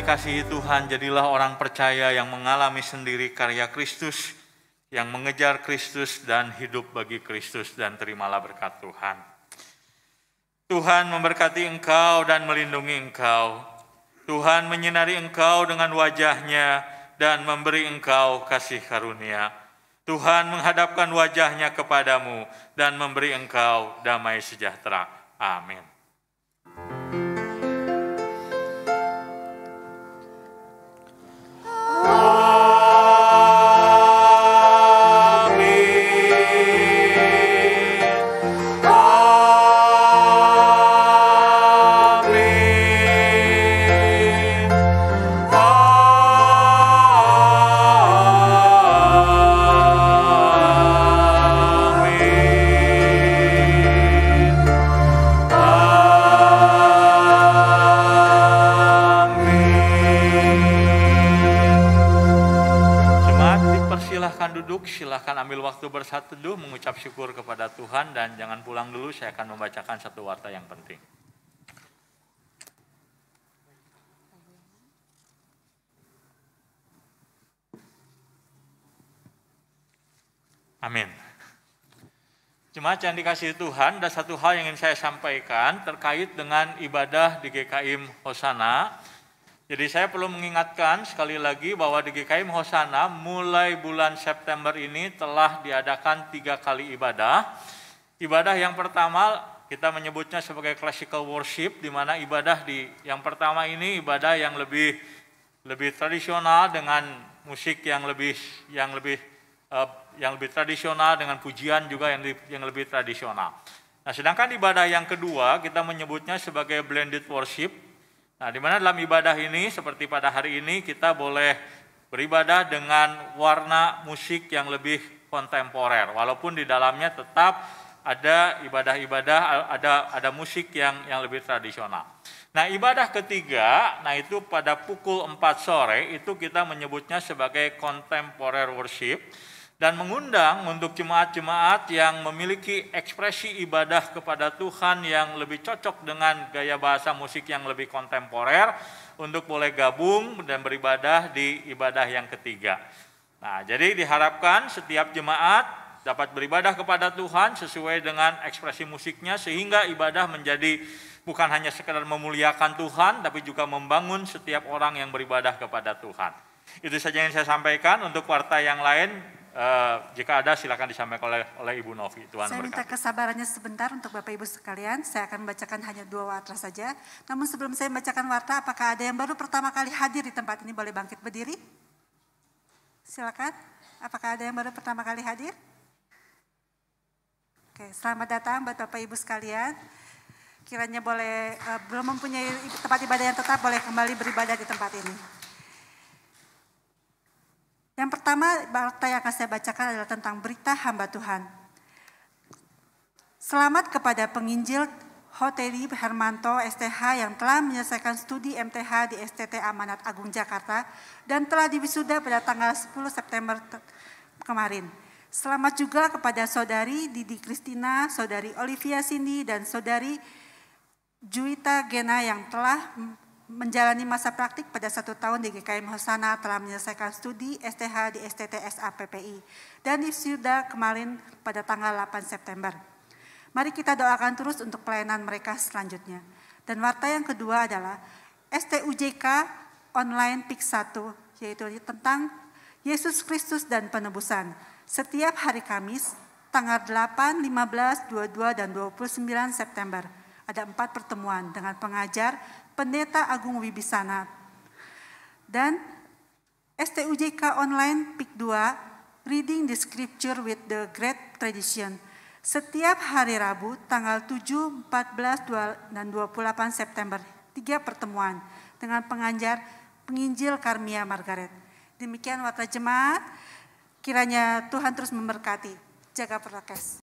dikasihi Tuhan, jadilah orang percaya yang mengalami sendiri karya Kristus, yang mengejar Kristus dan hidup bagi Kristus, dan terimalah berkat Tuhan. Tuhan memberkati engkau dan melindungi engkau. Tuhan menyinari engkau dengan wajah-Nya dan memberi engkau kasih karunia. Tuhan menghadapkan wajah-Nya kepadamu dan memberi engkau damai sejahtera. Amin. Silahkan ambil waktu bersatu teduh mengucap syukur kepada Tuhan, dan jangan pulang dulu, saya akan membacakan satu warta yang penting. Amin. Jemaat yang dikasihi Tuhan, ada satu hal yang ingin saya sampaikan terkait dengan ibadah di GKIM Hosana. Jadi saya perlu mengingatkan sekali lagi bahwa di GKIM Hosana mulai bulan September ini telah diadakan 3 kali ibadah. Ibadah yang pertama kita menyebutnya sebagai classical worship, di mana ibadah yang pertama ini ibadah yang lebih tradisional dengan musik yang lebih tradisional, dengan pujian juga yang lebih tradisional. Nah, sedangkan ibadah yang kedua kita menyebutnya sebagai blended worship. Nah, di mana dalam ibadah ini seperti pada hari ini kita boleh beribadah dengan warna musik yang lebih kontemporer, walaupun di dalamnya tetap ada ibadah-ibadah, ada musik yang lebih tradisional. Nah, ibadah ketiga, nah itu pada pukul 4 sore itu kita menyebutnya sebagai contemporary worship, dan mengundang untuk jemaat-jemaat yang memiliki ekspresi ibadah kepada Tuhan yang lebih cocok dengan gaya bahasa musik yang lebih kontemporer untuk boleh gabung dan beribadah di ibadah yang ketiga. Nah, jadi diharapkan setiap jemaat dapat beribadah kepada Tuhan sesuai dengan ekspresi musiknya, sehingga ibadah menjadi bukan hanya sekedar memuliakan Tuhan, tapi juga membangun setiap orang yang beribadah kepada Tuhan. Itu saja yang saya sampaikan. Untuk warta yang lain, jika ada silakan disampaikan oleh Ibu Novi. Tuhan saya minta kesabarannya sebentar untuk Bapak Ibu sekalian. Saya akan membacakan hanya 2 warta saja. Namun sebelum saya membacakan warta, apakah ada yang baru pertama kali hadir di tempat ini boleh bangkit berdiri? Silakan. Apakah ada yang baru pertama kali hadir? Oke, selamat datang buat Bapak Ibu sekalian. Kiranya boleh belum mempunyai tempat ibadah yang tetap, boleh kembali beribadah di tempat ini. Yang pertama, warta yang akan saya bacakan adalah tentang berita hamba Tuhan. Selamat kepada penginjil Hoteli Hermanto STH yang telah menyelesaikan studi MTH di STT Amanat Agung Jakarta dan telah diwisuda pada tanggal 10 September kemarin. Selamat juga kepada Saudari Didi Kristina, Saudari Olivia Cindy, dan Saudari Juwita Gena yang telah menjalani masa praktik pada 1 tahun di GKIM Hosana, telah menyelesaikan studi STH di STT SAPPI dan diwisuda kemarin pada tanggal 8 September. Mari kita doakan terus untuk pelayanan mereka selanjutnya. Dan warta yang kedua adalah STUJK Online PIK 1, yaitu tentang Yesus Kristus dan Penebusan. Setiap hari Kamis, tanggal 8, 15, 22, dan 29 September, ada 4 pertemuan dengan pengajar Pendeta Agung Wibisana. Dan STUJK Online PIK 2, Reading the Scripture with the Great Tradition. Setiap hari Rabu, tanggal 7, 14, dan 28 September, 3 pertemuan dengan penginjil Karmia Margaret. Demikian warta jemaat, kiranya Tuhan terus memberkati. Jaga prokes.